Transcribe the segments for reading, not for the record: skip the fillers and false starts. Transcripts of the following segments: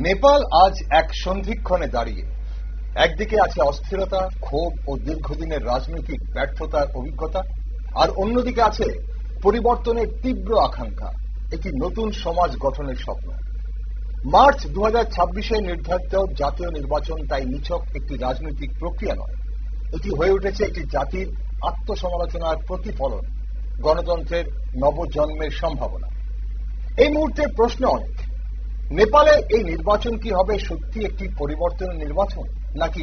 নেপাল আজ এক সন্ধিক্ষণে দাঁড়িয়ে। একদিকে আছে অস্থিরতা, ক্ষোভ ও দীর্ঘদিনের রাজনৈতিক ব্যর্থতার অভিজ্ঞতা, আর অন্যদিকে আছে পরিবর্তনের তীব্র আকাঙ্ক্ষা, একটি নতুন সমাজ গঠনের স্বপ্ন। মার্চ 2026-এ নির্ধারিত জাতীয় নির্বাচন তাই নিছক একটি রাজনৈতিক প্রক্রিয়া নয়, এটি হয়ে উঠেছে একটি জাতির আত্মসমালোচনার প্রতিফলন, গণতন্ত্রের নবজন্মের সম্ভাবনা। এই মুহূর্তে প্রশ্ন অনেক। নেপালের এই নির্বাচন কি হবে সত্যি একটি পরিবর্তনের নির্বাচন, নাকি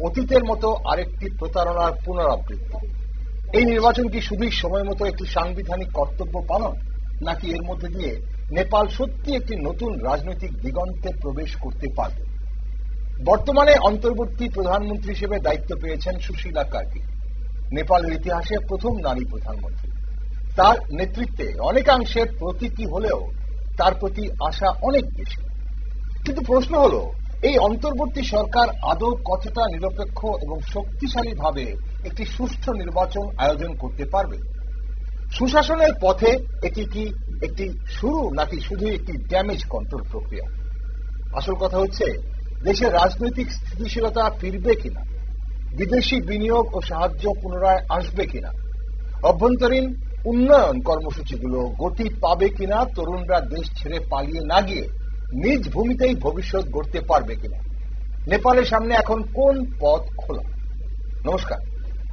অতীতের মতো আরেকটি প্রতারণার পুনরাবৃত্তি? এই নির্বাচন কি শুধুই সময় মতো একটি সাংবিধানিক কর্তব্য পালন, নাকি এর মধ্যে দিয়ে নেপাল সত্যি একটি নতুন রাজনৈতিক দিগন্তে প্রবেশ করতে পারবে? বর্তমানে অন্তর্বর্তী প্রধানমন্ত্রী হিসেবে দায়িত্ব পেয়েছেন সুশীলা কার্কি, নেপালের ইতিহাসে প্রথম নারী প্রধানমন্ত্রী। তার নেতৃত্বে অনেকাংশে প্রতীকী হলেও তার প্রতি আশা অনেক বেশি। কিন্তু প্রশ্ন হল, এই অন্তর্বর্তী সরকার আদৌ কতটা নিরপেক্ষ এবং শক্তিশালীভাবে একটি সুষ্ঠু নির্বাচন আয়োজন করতে পারবে? সুশাসনের পথে এটি কি একটি শুরু, নাকি শুধু একটি ড্যামেজ কন্ট্রোল প্রক্রিয়া? আসল কথা হচ্ছে, দেশের রাজনৈতিক স্থিতিশীলতা ফিরবে কিনা, বিদেশি বিনিয়োগ ও সাহায্য পুনরায় আসবে কিনা, অভ্যন্তরীণ উন্নয়ন কর্মসূচিগুলো গতি পাবে কিনা, তরুণরা দেশ ছেড়ে পালিয়ে না গিয়ে নিজ ভূমিতেই ভবিষ্যৎ গড়তে পারবে কিনা, নেপালের সামনে এখন কোন পথ খোলা? নমস্কার,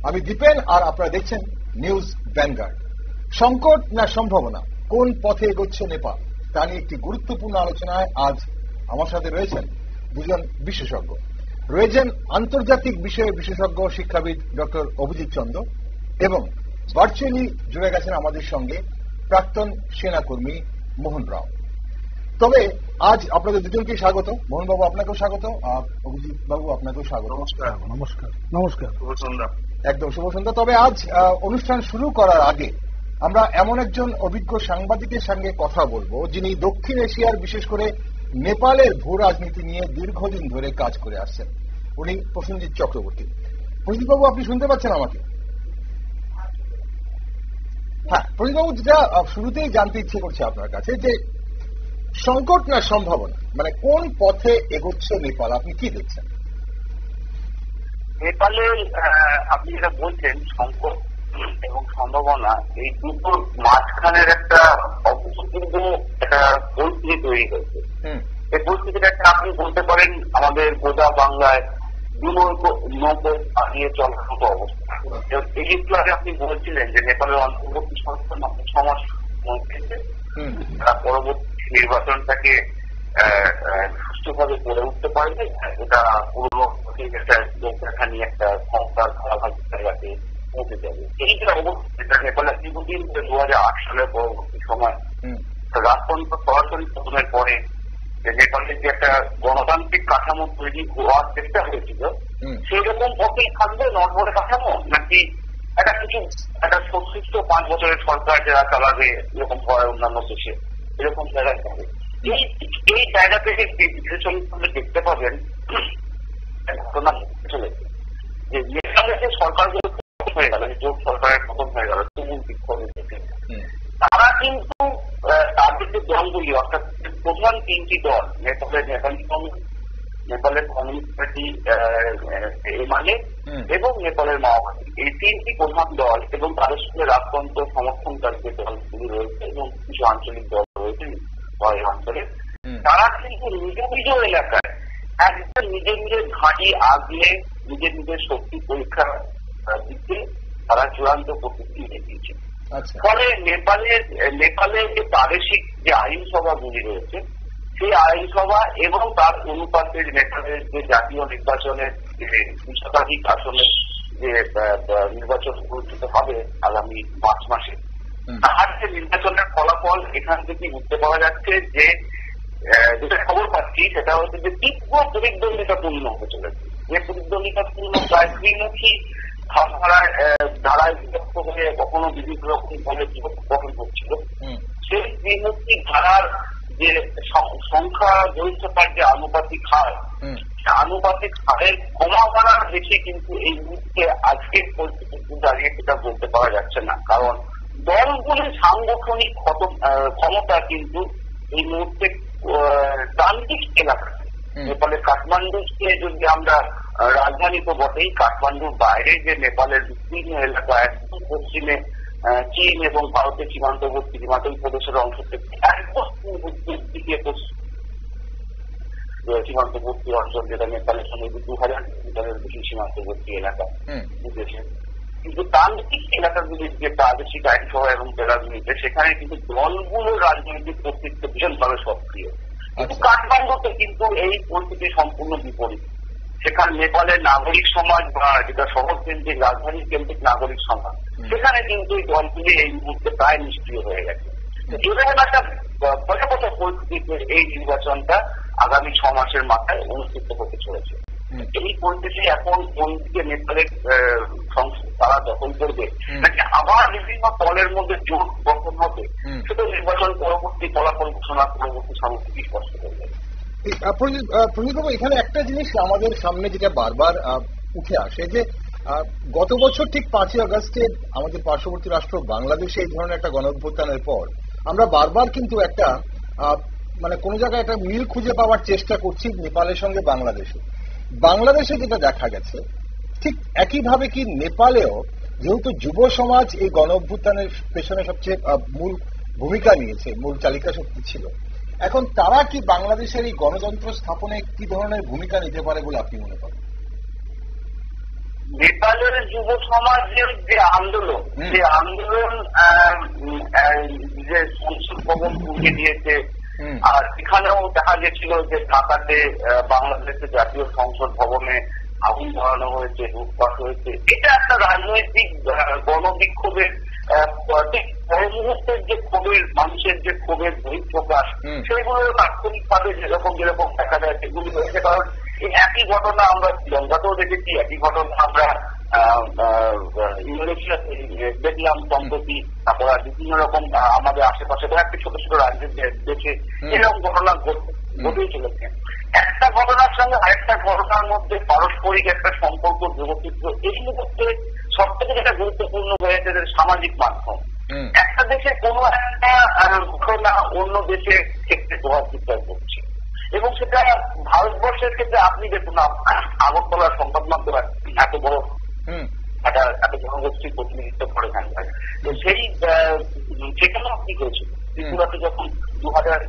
আমি দীপেন, আর আপনারা দেখছেন নিউজ ভ্যানগার্ড। সংকট না সম্ভাবনা, কোন পথে এগোচ্ছে নেপাল, তা নিয়ে একটি গুরুত্বপূর্ণ আলোচনায় আজ আমার সাথে রয়েছেন দুজন বিশেষজ্ঞ। রয়েছেন আন্তর্জাতিক বিষয়ে বিশেষজ্ঞ শিক্ষাবিদ ডক্টর অভিজিৎ চন্দ্র, এবং ভার্চুয়ালি জুড়ে গেছেন আমাদের সঙ্গে প্রাক্তন সেনাকর্মী মোহন রাও। তবে আজ আপনাদের দুজনকে স্বাগত। মোহন বাবু, আপনাকেও স্বাগত, আর অভিজিৎ বাবু আপনাকেও স্বাগত। নমস্কার। নমস্কার। নমস্কার। শুভ সন্ধ্যা। একদম শুভ সন্ধ্যা। তবে আজ অনুষ্ঠান শুরু করার আগে আমরা এমন একজন অভিজ্ঞ সাংবাদিকের সঙ্গে কথা বলবো, যিনি দক্ষিণ এশিয়ার, বিশেষ করে নেপালের ভূ রাজনীতি নিয়ে দীর্ঘদিন ধরে কাজ করে আসছেন। উনি প্রসেনজিৎ চক্রবর্তী। প্রসেনজিৎ বাবু, আপনি শুনতে পাচ্ছেন আমাকে? হ্যাঁ, প্রসেনজিৎ বাবু, যেটা শুরুতেই জানতে ইচ্ছে করছে আপনার কাছে, যে সংকট না সম্ভাবনা, মানে কোন পথে এগোচ্ছে নেপাল, আপনি কি দেখছেন? নেপালে আপনি যেটা বলছেন, সংকট এবং সম্ভাবনা, এই দুটোর মাঝখানের একটা অভূতপূর্ব একটা পরিস্থিতি তৈরি হয়েছে। এই পরিস্থিতিটা একটা আপনি বলতে পারেন আমাদের গোদা বাংলায় নৌকো আগিয়ে চলার মতো অবস্থা। এই একটু আগে আপনি বলছিলেন যে নেপালের অন্তর্বর্তী সরকার মাত্র 6 মাস মধ্যে তারা পরবর্তী নির্বাচনটাকে সুষ্ঠুভাবে গড়ে উঠতে পারবে। এটা পুরো একটা লোকরেখা নিয়ে একটা ক্ষমতার ধারাভাগ জায়গাতে পৌঁছে যাবে। এইটা অবস্থা নেপালে দীর্ঘদিন 2008 সালের পরবর্তী সময় রাজতন্ত্র সরাসরি পতনের পরে নেপালের যে একটা গণতান্ত্রিক কাঠামো তৈরি হওয়ার চেষ্টা হয়েছিল, সেই রকম পথেই থাকবে নর্মাল কাঠামো, নাকি একটা সংশ্লিষ্ট 5 বছরের সরকার যারা চালাবে, এরকম হয় অন্যান্য দেশে, এরকম জায়গায় যাবে? এই জায়গা থেকে বিবেচনা করলে দেখতে পাবেন ঘটনা চলেছে যে নেপালের যে সরকারগুলো হয়ে গেল, জোট সরকারের পতন হয়ে গেল, তুমুল বিক্ষোভের থেকে তারা কিন্তু তাদের যে দলগুলি, অর্থাৎ প্রধান 3টি দল, নেপালের নেপালের কমিউনিস্ট পার্টি এবং নেপালের মাওবাদী, এই 3টি প্রধান দল এবং তাদের সঙ্গে রাজতন্ত্র সমর্থনকারী যে দলগুলি রয়েছে এবং কিছু আঞ্চলিক দল রয়েছে এই অঞ্চলে, তারা কিন্তু নিজ নিজ এলাকায় একদম নিজের নিজের ঘাঁটি আগলে নিজের নিজের শক্তি পরীক্ষা দিতে তারা চূড়ান্ত প্রস্তুতি দিয়েছে। ফলে নেপালের যে প্রাদেশিক যে আইনসভাগুলি রয়েছে, সেই আইনসভা এবং তার অনুপাতে নেপালের যে জাতীয় নির্বাচনের যে 2 শতাধিক আসনের যে নির্বাচন অনুষ্ঠিত হবে আগামী মার্চ মাসে, তার যে নির্বাচনের ফলাফল এখান থেকে বুঝতে পারা যাচ্ছে যে, যেটা খবর পাচ্ছি সেটা হচ্ছে যে তীব্র প্রতিদ্বন্দ্বিতাপূর্ণ হতে চলেছে। যে প্রতিদ্বন্দ্বিতাপূর্ণ প্রায় ত্রিমুখী ধারায় বিভক্ত হয়ে কখনো বিভিন্ন রকম ভাবে বিভক্ত গঠন করছিল, সেই ত্রিমুখী ধারার যে সংখ্যা গরিষ্ঠতার যে আনুপাতিক হার, আনুপাতিক হারের কমা বাড়ার দেখে কিন্তু এই মুহূর্তে আজকের পরিস্থিতি দাঁড়িয়ে সেটা বলতে পারা যাচ্ছে না। কারণ দলগুলির সাংগঠনিক ক্ষমতা কিন্তু এই মুহূর্তে প্রান্তিক এলাকা নেপালের কাঠমান্ডুকে যদি আমরা রাজধানী তো বটেই, কাঠমান্ডুর বাইরে যে নেপালের বিস্তীর্ণ এলাকা একদম পশ্চিমে চীন এবং ভারতের সীমান্তবর্তী হিমাচল প্রদেশের অংশ থেকে একদম দিকে সীমান্তবর্তী অঞ্চল, যেটা নেপালের সঙ্গে 2000 কিলোমিটারের বেশি সীমান্তবর্তী এলাকা বুঝেছে। কিন্তু তান্ত্রিক এলাকাগুলির যে প্রাদেশিক আইনসভা এবং জেলাগুলিতে সেখানে কিন্তু দলগুলোর রাজনৈতিক কর্তৃত্ব ভীষণভাবে সক্রিয়। কিন্তু কাঠমান্ডুতে কিন্তু এই পরিস্থিতি সম্পূর্ণ বিপরীত। সেখানে নেপালের নাগরিক সমাজ বা যেটা শহর কেন্দ্রিক রাজধানী কেন্দ্রিক নাগরিক সমাজ, সেখানে কিন্তু এই দলগুলি এই মুহূর্তে প্রায় নিষ্ক্রিয় হয়ে গেছে। এরকম একটা ভয়াবহ পরিস্থিতিতে এই নির্বাচনটা আগামী 6 মাসের মাথায় অনুষ্ঠিত হতে চলেছে। এই পরিস্থিতি এখন কোন দিকে নেপালের সংসদ তারা দখল করবে নাকি আবার বিভিন্ন দলের মধ্যে জোট গঠন হবে, সেটা নির্বাচন পরবর্তী ফলাফল ঘোষণা পরবর্তী সামগ্রিক স্পষ্ট করে যাবে। প্রণীতবাবু, এখানে একটা জিনিস আমাদের সামনে যেটা বারবার উঠে আসে যে গত বছর ঠিক 5ই আগস্টে আমাদের পার্শ্ববর্তী রাষ্ট্র বাংলাদেশে এই ধরনের একটা গণঅভ্যুত্থানের পর আমরা বারবার কিন্তু একটা মানে কোন জায়গায় একটা মিল খুঁজে পাওয়ার চেষ্টা করছি নেপালের সঙ্গে বাংলাদেশে যেটা দেখা গেছে ঠিক একইভাবে কি নেপালেও, যেহেতু যুব সমাজ এই গণঅভ্যুত্থানের পেছনে সবচেয়ে মূল ভূমিকা নিয়েছে, মূল চালিকা শক্তি ছিল, এখন তারা কি বাংলাদেশের এই গণতন্ত্র স্থাপনে কি ধরনের ভূমিকা নিতে পারে বলে আপনি মনে করেন? নেপালের যুব সমাজের যে আন্দোলন, সে আন্দোলন যে সংসদ ভবন পুড়িয়ে দিয়েছে, আর এখানেও দেখা গেছিল যে ঢাকাতে বাংলাদেশের জাতীয় সংসদ ভবনে আগুন ধরানো হয়েছে, লুটপাট হয়েছে। এটা একটা রাজনৈতিক গণবিক্ষোভের মুহূর্তের যে ক্ষোভের, মানুষের যে ক্ষোভের বহিঃপ্রকাশ, সেগুলো তাৎক্ষণিকভাবে যেরকম দেখা যায় সেগুলি হয়েছে। কারণ এই একই ঘটনা আমরা শ্রীলঙ্কাতেও দেখেছি, একই ঘটনা আমরা ইন্দোনেশিয়াতে দেখলাম সম্প্রতি, তারপর বিভিন্ন রকম আমাদের আশেপাশে একটি ছোট ছোট রাজ্যের দেশে এরকম ঘটনা ঘটেই চলেছে। একটা ঘটনার সঙ্গে আরেকটা ঘটনার মধ্যে পারস্পরিক একটা সম্পর্ক যোগসূত্র এই মুহূর্তে সব থেকে যেটা গুরুত্বপূর্ণ হয়েছে সামাজিক মাধ্যম। একটা দেশে কোনো একটা ঘটনা অন্য দেশের ক্ষেত্রে প্রভাব বিস্তার করছে, এবং সেটা ভারতবর্ষের ক্ষেত্রে আপনি দেখুন আগরতলার সংবাদ মাধ্যম এত বড় এত জনগোষ্ঠীর প্রতিনিধিত্ব করে থাকবে, তো সেই সেখানেও কি হয়েছিল ত্রিপুরাতে যখন 2000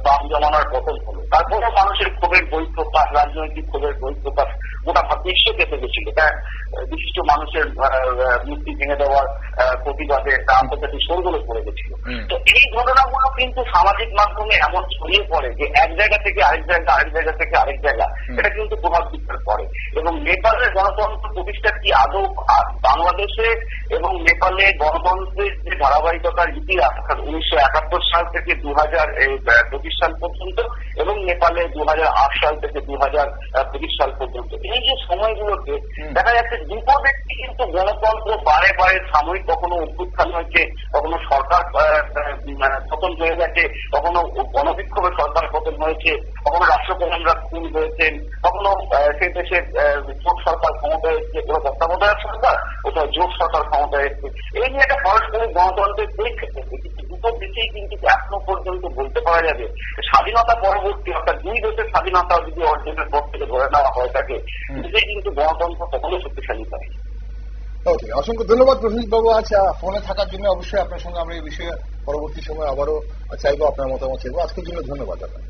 বাম জমানার পতন হলো, তারপরে মানুষের ক্ষোভের বহিঃপ্রকাশ, রাজনৈতিক ক্ষোভের বহিঃপ্রকাশ গোটা বিশ্ব কেঁপে গেছিল। এটা বিশিষ্ট মানুষের মূর্তি ভেঙে দেওয়ার প্রতিবাদে আন্তর্জাতিক শোরগোলে পড়ে গেছিল। তো এই ঘটনাগুলো কিন্তু সামাজিক মাধ্যমে এমন ছড়িয়ে পড়ে যে এক জায়গা থেকে আরেক জায়গা, আরেক জায়গা থেকে আরেক জায়গা, এটা কিন্তু প্রভাব বিস্তার করে। এবং নেপালের গণতন্ত্র প্রতিষ্ঠা কি আদৌ বাংলাদেশে এবং নেপালে গণতন্ত্রের যে ধারাবাহিকতার ইতিহাস 1971 সাল থেকে 2025 সাল পর্যন্ত এবং নেপালে 2008 সাল থেকে 2025 সাল পর্যন্ত, এই যে সময়গুলোতে দেখা যাচ্ছে দুটো ব্যক্তি কিন্তু গণতন্ত্র বারে বারে সাময়িক কখনো অভ্যুত্থান হয়েছে, কখনো সরকার পতন হয়ে গেছে, কখনো গণবিক্ষোভে সরকার পতন হয়েছে, কখনো রাষ্ট্রপ্রধানরা খুন হয়েছেন, কখনো সেই দেশের জোট সরকার ক্ষমতায় এসেছে, কোথাও তত্ত্বাবধায়ক সরকার, কোথাও জোট সরকার ক্ষমতায় এসেছে। এই নিয়ে একটা পারস্পরিক গণতন্ত্রের পরীক্ষা দুটো দেশেই কিন্তু এখনো পর্যন্ত বলতে পারা যাবে স্বাধীনতা পরবর্তী, অর্থাৎ দুই দেশের স্বাধীনতা যদি অর্জনের পর থেকে ধরে নেওয়া হয়ে থাকে, নিজেই কিন্তু গণতন্ত্র কখনো শক্তিশালী হয়। ওকে, অসংখ্য ধন্যবাদ প্রসেনজিৎ বাবু আজ ফোনে থাকার জন্য। অবশ্যই আপনার সঙ্গে আমরা এই বিষয়ে পরবর্তী সময় আবারও চাইবো, আপনার মতামত চাইবো। আজকের জন্য ধন্যবাদ আপনার।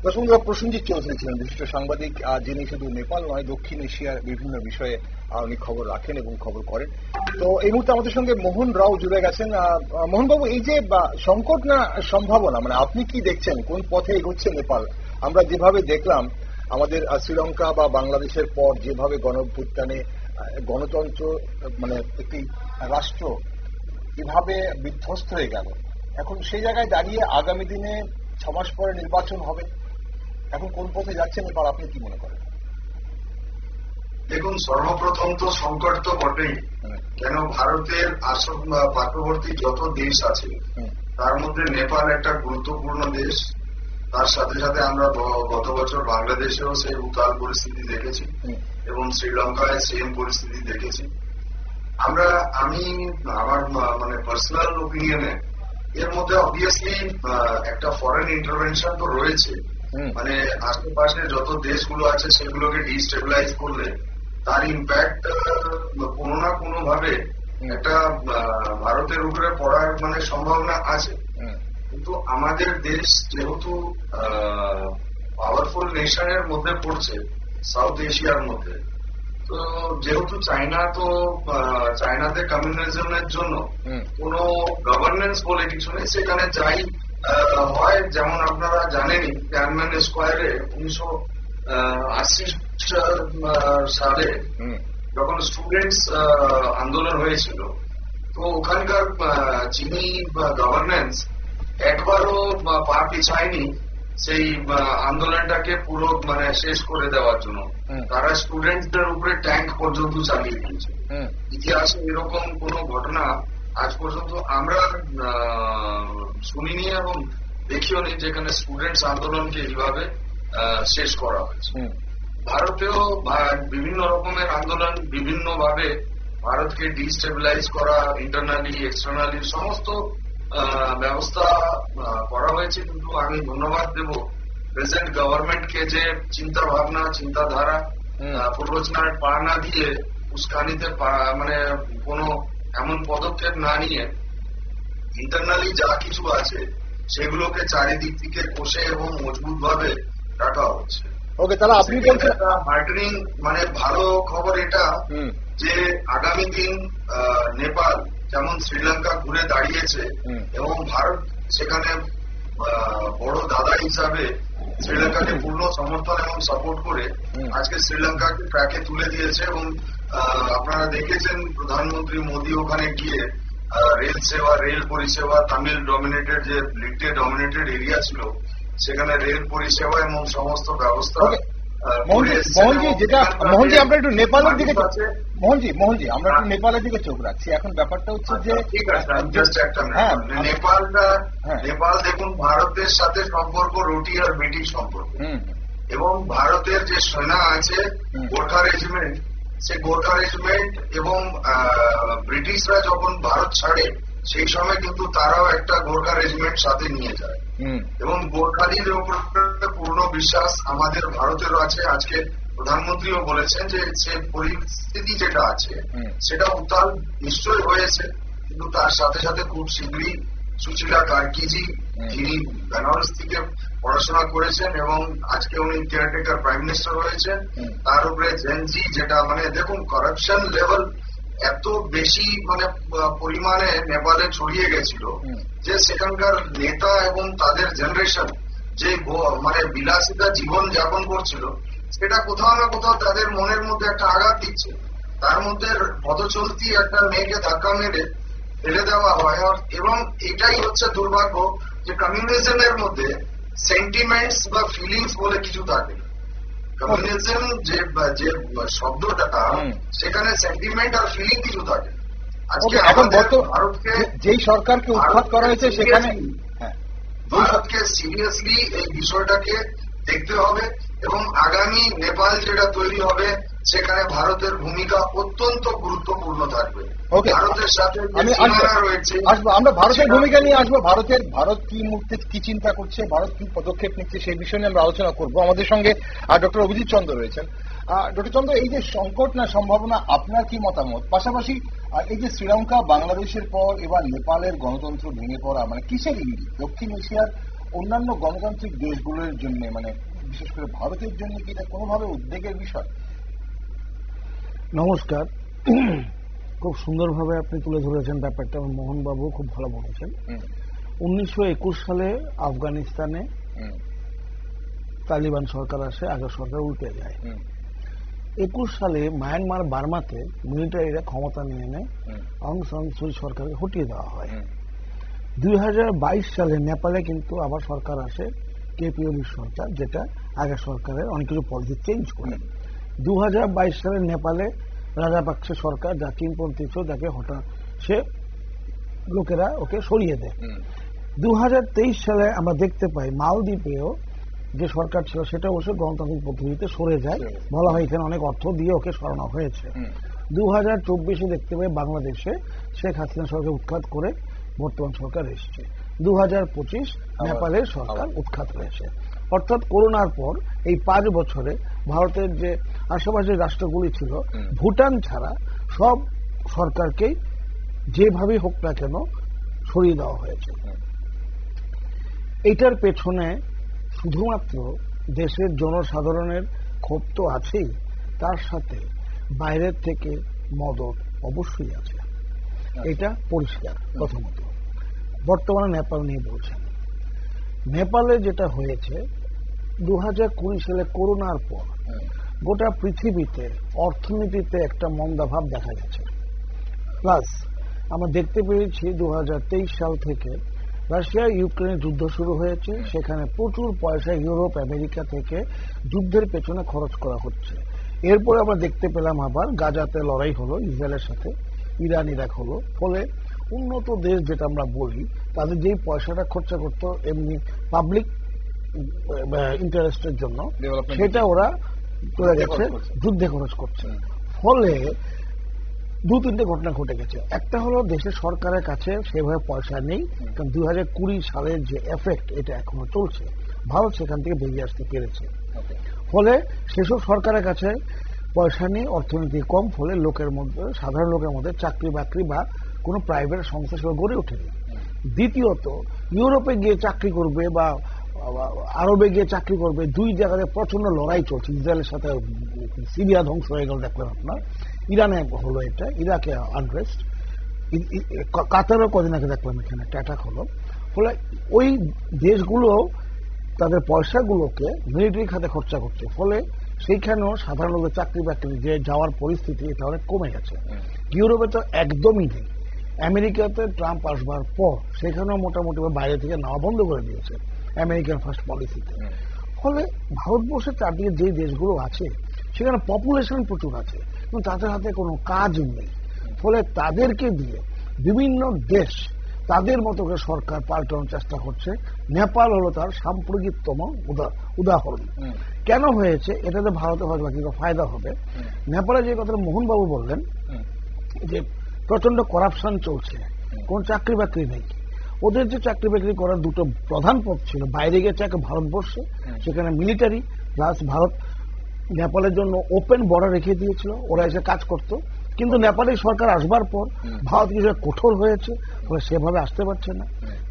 দর্শক, প্রসেনজিৎ চৌধুরী ছিলেন বিশিষ্ট সাংবাদিক, যিনি শুধু নেপাল নয় দক্ষিণ এশিয়ার বিভিন্ন বিষয়ে উনি খবর রাখেন এবং খবর করেন। তো এই মুহূর্তে আমাদের সঙ্গে মোহন রাও জুড়ে গেছেন। মোহনবাবু, এই যে সংকট না সম্ভাবনা, মানে আপনি কি দেখছেন, কোন পথে এগোচ্ছে নেপাল? আমরা যেভাবে দেখলাম আমাদের শ্রীলঙ্কা বা বাংলাদেশের পর যেভাবে গণঅভ্যুত্থানে গণতন্ত্র মানে একটি রাষ্ট্র কিভাবে বিধ্বস্ত হয়ে গেল, এখন সেই জায়গায় দাঁড়িয়ে আগামী দিনে 6 মাস পরে নির্বাচন হবে, এখন কোন পথে যাচ্ছে নেপাল, আপনি কি মনে করেন? দেখুন, সর্বপ্রথম তো সংকট তো বটেই, কেন ভারতের পার্শ্ববর্তী যত দেশ আছে তার মধ্যে নেপাল একটা গুরুত্বপূর্ণ দেশ। তার সাথে সাথে আমরা গত বছর বাংলাদেশেও সেই উত্তাল পরিস্থিতি দেখেছি এবং শ্রীলঙ্কায় সেম পরিস্থিতি দেখেছি। আমি আমার মানে পার্সোনাল ওপিনিয়নে এর মধ্যে অবভিয়াসলি একটা ফরেন ইন্টারভেনশন তো রয়েছে, মানে আশেপাশে যত দেশগুলো আছে সেগুলোকে ডিস্টেবিলাইজ করলে তার ইম্প্যাক্ট কোনো না কোনো ভাবে একটা ভারতের উপরে পড়ার মানে সম্ভাবনা আছে। কিন্তু আমাদের দেশ যেহেতু পাওয়ারফুল নেশনের মধ্যে পড়ছে সাউথ এশিয়ার মধ্যে, তো যেহেতু চায়না, তো চায়নাতে কমিউনিজমের জন্য কোনো গভর্নেন্স বলে কিছু নেই, সেখানে যাই হয়, যেমন আপনারা জানেনই টিয়ানমেন স্কোয়ারে 1980 সালে যখন স্টুডেন্টস আন্দোলন হয়েছিল, তো ওখানকার চীনি গভর্নেন্স একবারও পা পিছায়নি সেই আন্দোলনটাকে পুরো মানে শেষ করে দেওয়ার জন্য। তারা স্টুডেন্টদের উপরে ট্যাঙ্ক পর্যন্ত চালিয়ে দিয়েছে। ইতিহাসে এরকম কোন ঘটনা আজ পর্যন্ত আমরা শুনিনি এবং দেখিও নি যেখানে স্টুডেন্টস আন্দোলনকে এইভাবে শেষ করা হয়েছে। ভারতেও বিভিন্ন রকমের আন্দোলন বিভিন্ন ভাবে ভারতকে ডিস্টেবিলাইজ করা, ইন্টারনালি এক্সটার্নালি সমস্ত ব্যবস্থা করা হয়েছে। কিন্তু আমি ধন্যবাদ দেব প্রেজেন্ট গভর্নমেন্টকে যে চিন্তা ভাবনা, চিন্তাধারা প্ররোচনায় পা না দিয়ে, উস্কানিতে মানে কোনো এমন পদক্ষেপ না নিয়ে ইন্টারনালি যা কিছু আছে সেগুলোকে চারিদিক থেকে কষে এবং মজবুত ভাবে রাখা হচ্ছে। ওকে, তাহলে আপনি বলছেন হার্ডনিং মানে ভালো খবর এটা যে আগামী দিন নেপাল যেমন শ্রীলঙ্কা ঘুরে দাঁড়িয়েছে এবং ভারত সেখানে বড় দাদা হিসাবে শ্রীলঙ্কাকে পূর্ণ সমর্থন এবং সাপোর্ট করে আজকে শ্রীলঙ্কাকে ট্র্যাকে তুলে দিয়েছে। এবং আপনারা দেখেছেন প্রধানমন্ত্রী মোদী ওখানে গিয়ে রেল সেবা, রেল পরিষেবা, তামিল ডমিনেটেড যে লিটে ডমিনেটেড এরিয়া ছিল সেখানে রেল পরিষেবা এবং সমস্ত ব্যবস্থা। মোহনজি আমরা একটু নেপালের দিকে আমরা একটু নেপালের দিকে চোখ রাখছি। এখন ব্যাপারটা হচ্ছে যে ঠিক আছে, নেপাল দেখুন ভারতের সাথে সম্পর্ক রুটি আর বেটি সম্পর্ক, এবং ভারতের যে সেনা আছে গোর্খা রেজিমেন্ট, সে গোর্খা রেজিমেন্ট এবং ব্রিটিশরা যখন ভারত ছাড়ে সেই সময় কিন্তু তারাও একটা গোর্খা রেজিমেন্ট সাথে নিয়ে যায় এবং গোর্খালির উপর পূর্ণ বিশ্বাস আমাদের ভারতেরও আছে। আজকে প্রধানমন্ত্রীও বলেছেন যে সে পরিস্থিতি যেটা আছে সেটা উত্তাল নিশ্চয় হয়েছে, কিন্তু তার সাথে সাথে খুব শীঘ্রই সুশীলা কার্কিজি, যিনি বেনারস থেকে পড়াশোনা করেছেন এবং আজকে উনি কেয়ারটেকার প্রাইম মিনিস্টার হয়েছেন, তার উপরে জেনজি, যেটা মানে দেখুন করাপশন লেভেল এত বেশি মানে পরিমাণে নেপালে ছড়িয়ে গেছিল যে সেখানকার নেতা এবং তাদের জেনারেশন যে মানে বিলাসিতা জীবন যাপন করছিল সেটা কোথাও না কোথাও তাদের মনের মধ্যে একটা আঘাত দিচ্ছে। তার মধ্যে পদচলতি একটা মেয়েকে ধাক্কা মেরে ফেলে দেওয়া হয়, এবং এটাই হচ্ছে দুর্ভাগ্য যে কমিউনিজমের মধ্যে সেন্টিমেন্টস বা ফিলিংস বলে কিছু থাকে। কমিউনিজম যে শব্দটা সেখানে সেন্টিমেন্ট আর ফিলিং কিছু থাকে। আজকে এখন ভারতকে যেই সরকারকে উৎখাত করা হয়েছে সেখানে ভারতকে সিরিয়াসলি এই বিষয়টাকে দেখতে হবে এবং আগামী নেপাল যেটা তৈরি হবে সেখানে ভারতের ভূমিকা অত্যন্ত গুরুত্বপূর্ণ থাকবে। ভারতের সাথে আমরা ভারতের ভূমিকা নিয়ে আসবো, ভারত কি মুহূর্তে কি চিন্তা করছে, ভারত কি পদক্ষেপ নিচ্ছে সেই বিষয় নিয়ে আমরা আলোচনা করবো। আমাদের সঙ্গে ডক্টর অভিজিৎ চন্দ্র রয়েছেন। ডক্টর চন্দ্র, এই যে সংকট না সম্ভাবনা, আপনার কি মতামত? পাশাপাশি এই যে শ্রীলঙ্কা বাংলাদেশের পর এবার নেপালের গণতন্ত্র ভেঙে পড়া, মানে কিসের ইঙ্গিত? দক্ষিণ এশিয়ার অন্যান্য গণতান্ত্রিক দেশগুলোর জন্য, মানে বিশেষ করে ভারতের জন্য কি এটা কোনোভাবে উদ্বেগের বিষয়? নমস্কার, খুব সুন্দরভাবে আপনি তুলে ধরেছেন ব্যাপারটা, মোহনবাবু খুব ভালো বলেছেন। 1921 সালে আফগানিস্তানে তালিবান সরকার আসে, আগের সরকার উল্টে যায়। 21 সালে মায়ানমার বার্মাতে মিলিটারিরা ক্ষমতা নিয়ে নেয়, অং সান সুচি সরকারকে হটিয়ে দেওয়া হয়। 2022 সালে নেপালে কিন্তু আবার সরকার আসে, কেপি ওলির সরকার, যেটা আগের সরকারের অনেক কিছু পলিসি চেঞ্জ করে। 2022 সালে নেপালে রাজাপাকসে সরকার, যা কিংপন্থী ছিল, যাকে হঠাৎ সে লোকেরা ওকে সরিয়ে দেয়। 2023 সালে আমরা দেখতে পাই মালদ্বীপেও যে সরকার ছিল সেটা অবশ্য গণতান্ত্রিক পদ্ধতিতে সরে যায়, বলা হয় এখানে অনেক অর্থ দিয়ে ওকে সরানো হয়েছে। 2024 দেখতে পাই বাংলাদেশে শেখ হাসিনা সরকার উৎখাত করে বর্তমান সরকার এসছে। 2025 নেপালের সরকার উৎখাত হয়েছে। অর্থাৎ করোনার পর এই 5 বছরে ভারতের যে আশেপাশের রাষ্ট্রগুলি ছিল, ভুটান ছাড়া সব সরকারকেই যেভাবে হোক না কেন সরিয়ে দেওয়া হয়েছে। এটার পেছনে শুধুমাত্র দেশের জনসাধারণের ক্ষোভ তো আছেই, তার সাথে বাইরের থেকে মদত অবশ্যই আছে, এটা পরিষ্কার। প্রথমত বর্তমানে নেপাল নিয়ে বলছেন, নেপালে যেটা হয়েছে 2020 সালে করোনার পর গোটা পৃথিবীতে অর্থনীতিতে একটা মন্দাভাব দেখা গেছে। প্লাস আমরা দেখতে পেয়েছি 2023 সাল থেকে রাশিয়া ইউক্রেনের যুদ্ধ শুরু হয়েছে, সেখানে প্রচুর পয়সা ইউরোপ আমেরিকা থেকে যুদ্ধের পেছনে খরচ করা হচ্ছে। এরপরে আমরা দেখতে পেলাম আবার গাজাতে লড়াই হলো ইসরায়েলের সাথে, ইরান ইরাক হলো। ফলে উন্নত দেশ যেটা আমরা বলি, তাদের যেই পয়সাটা খরচা করতো এমনি পাবলিক ইন্টারেস্টের জন্য, সেটা ওরা চলে গেছে যুদ্ধে খরচ করছে। ফলে 2-3টে ঘটনা ঘটে গেছে। একটা হলো দেশের সরকারের কাছে সেভাবে পয়সা নেই, কারণ 2020 সালের যে এফেক্ট এটা এখনো চলছে, ভারত সেখান থেকে বেরিয়ে আসতে পেরেছে। ফলে সেসব সরকারের কাছে পয়সা নেই, অর্থনীতি কম, ফলে লোকের মধ্যে, সাধারণ লোকের মধ্যে চাকরি বাকরি বা কোনো প্রাইভেট সংস্থা সেভাবে গড়ে ওঠেনি। দ্বিতীয়ত, ইউরোপে গিয়ে চাকরি করবে বা আরবে গিয়ে চাকরি করবে, দুই জায়গাতে প্রচন্ড লড়াই চলছে। ইসরায়েলের সাথে সিরিয়া ধ্বংস হয়ে গেল দেখলাম আপনার, ইরানে হলো এটা, ইরাকে আনরেস্ট, কাতারও কদিন আগে দেখলাম এখানে অ্যাটাক হলো। ফলে ওই দেশগুলো তাদের পয়সাগুলোকে মিলিটারি খাতে খরচা করছে, ফলে সেইখানেও সাধারণ লোকের চাকরি বাকরি যে যাওয়ার পরিস্থিতি এটা অনেক কমে গেছে। ইউরোপে তো একদমই নেই। আমেরিকাতে ট্রাম্প আসবার পর সেখানেও মোটামুটি বাইরে থেকে নেওয়া বন্ধ করে দিয়েছে আমেরিকান ফার্স্ট পলিসিতে। ফলে ভারতবর্ষের চারদিকে যে দেশগুলো আছে সেখানে পপুলেশন প্রচুর আছে, কিন্তু তাদের হাতে কোনো কাজ নেই। ফলে তাদেরকে দিয়ে বিভিন্ন দেশ তাদের মতো করে সরকার পাল্টানোর চেষ্টা করছে। নেপাল হলো তার সাম্প্রতিকতম উদাহরণ। কেন হয়েছে এটাতে ভারতে হয়তো কিছু ফায়দা হবে। নেপালে যে কথাটা মোহনবাবু বললেন যে প্রচন্ড করাপশন চলছে, কোন চাকরি বাকরি নেই। ওদের যে চাকরি বাকরি করার দুটো প্রধান পথ ছিল, বাইরে গেছে এক ভারতবর্ষে, সেখানে মিলিটারি প্লাস ভারত নেপালের জন্য ওপেন বর্ডার রেখে দিয়েছিল, ওরা এসে কাজ করত। কিন্তু নেপালের সরকার আসবার পর ভারত কিছু কঠোর হয়েছে, ফলে সেভাবে আসতে পারছে না।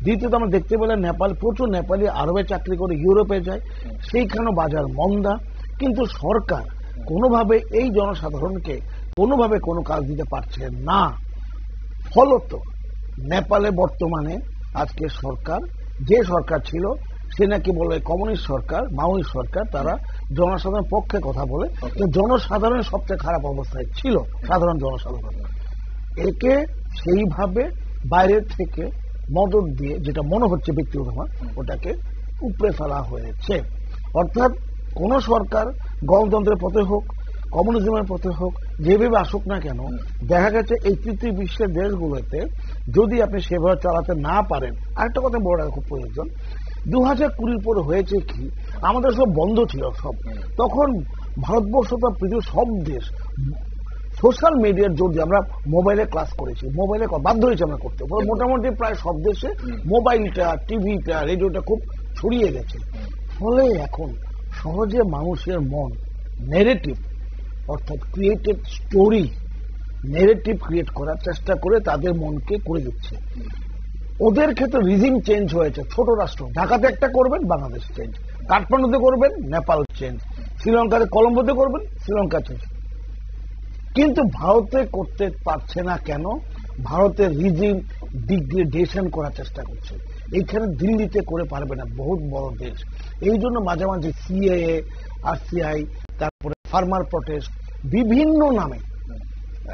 দ্বিতীয়ত আমরা দেখতে পেলাম নেপাল প্রচুর নেপালি আরবে চাকরি করে ইউরোপে যায়, সেইখানেও বাজার মন্দা। কিন্তু সরকার কোনোভাবে এই জনসাধারণকে কোনোভাবে কোনো কাজ দিতে পারছে না। ফলত নেপালে বর্তমানে আজকে সরকার, যে সরকার ছিল সে নাকি বলে কমিউনিস্ট সরকার, মাওয়িস্ট সরকার, তারা জনসাধারণের পক্ষে কথা বলে। জনসাধারণের সবচেয়ে খারাপ অবস্থায় ছিল সাধারণ জনসাধারণ। একে সেইভাবে বাইরের থেকে মদত দিয়ে, যেটা মনে হচ্ছে ব্যক্তিগত, ওটাকে উপড়ে ফেলা হয়েছে। অর্থাৎ কোন সরকার গণতন্ত্রের পথে হোক, কমিউনিজমের পথে হোক, যেভাবে আসুক না কেন, দেখা গেছে এই তৃতীয় বিশ্বের দেশগুলোতে যদি আপনি সেভাবে চালাতে না পারেন। আরেকটা কথা বড় খুব প্রয়োজন, 2020 পরে হয়েছে কি, আমাদের সব বন্ধ ছিল সব, তখন ভারতবর্ষ তো পৃথিবীর সব দেশ সোশ্যাল মিডিয়ার জোর দিয়ে আমরা মোবাইলে ক্লাস করেছি, মোবাইলে বাধ্য হয়েছে আমরা করতে। মোটামুটি প্রায় সব দেশে মোবাইলটা, টিভিটা, রেডিওটা খুব ছড়িয়ে গেছে। ফলে এখন সহজে মানুষের মন নেগেটিভ, অর্থাৎ ক্রিয়েটেড স্টোরি, নেগেটিভ ক্রিয়েট করার চেষ্টা করে তাদের মনকে করে দিচ্ছে। ওদের ক্ষেত্রে রিজিম চেঞ্জ হয়েছে। ছোট রাষ্ট্র, ঢাকাতে একটা করবেন, বাংলাদেশ চেঞ্জ, কাঠমান্ডুতে করবেন, নেপাল চেঞ্জ, শ্রীলঙ্কাতে কলম্বোতে করবেন, শ্রীলঙ্কা চেঞ্জ। কিন্তু ভারতে করতে পারছে না কেন? ভারতের রিজিম ডিগ্রেডেশন করার চেষ্টা করছে। এইখানে দিল্লিতে করে পারবে না, বহুত বড় দেশ। এই জন্য মাঝে মাঝে সিএএ, আরসিআই, তারপরে ফার্মার প্রটেস্ট, বিভিন্ন নামে,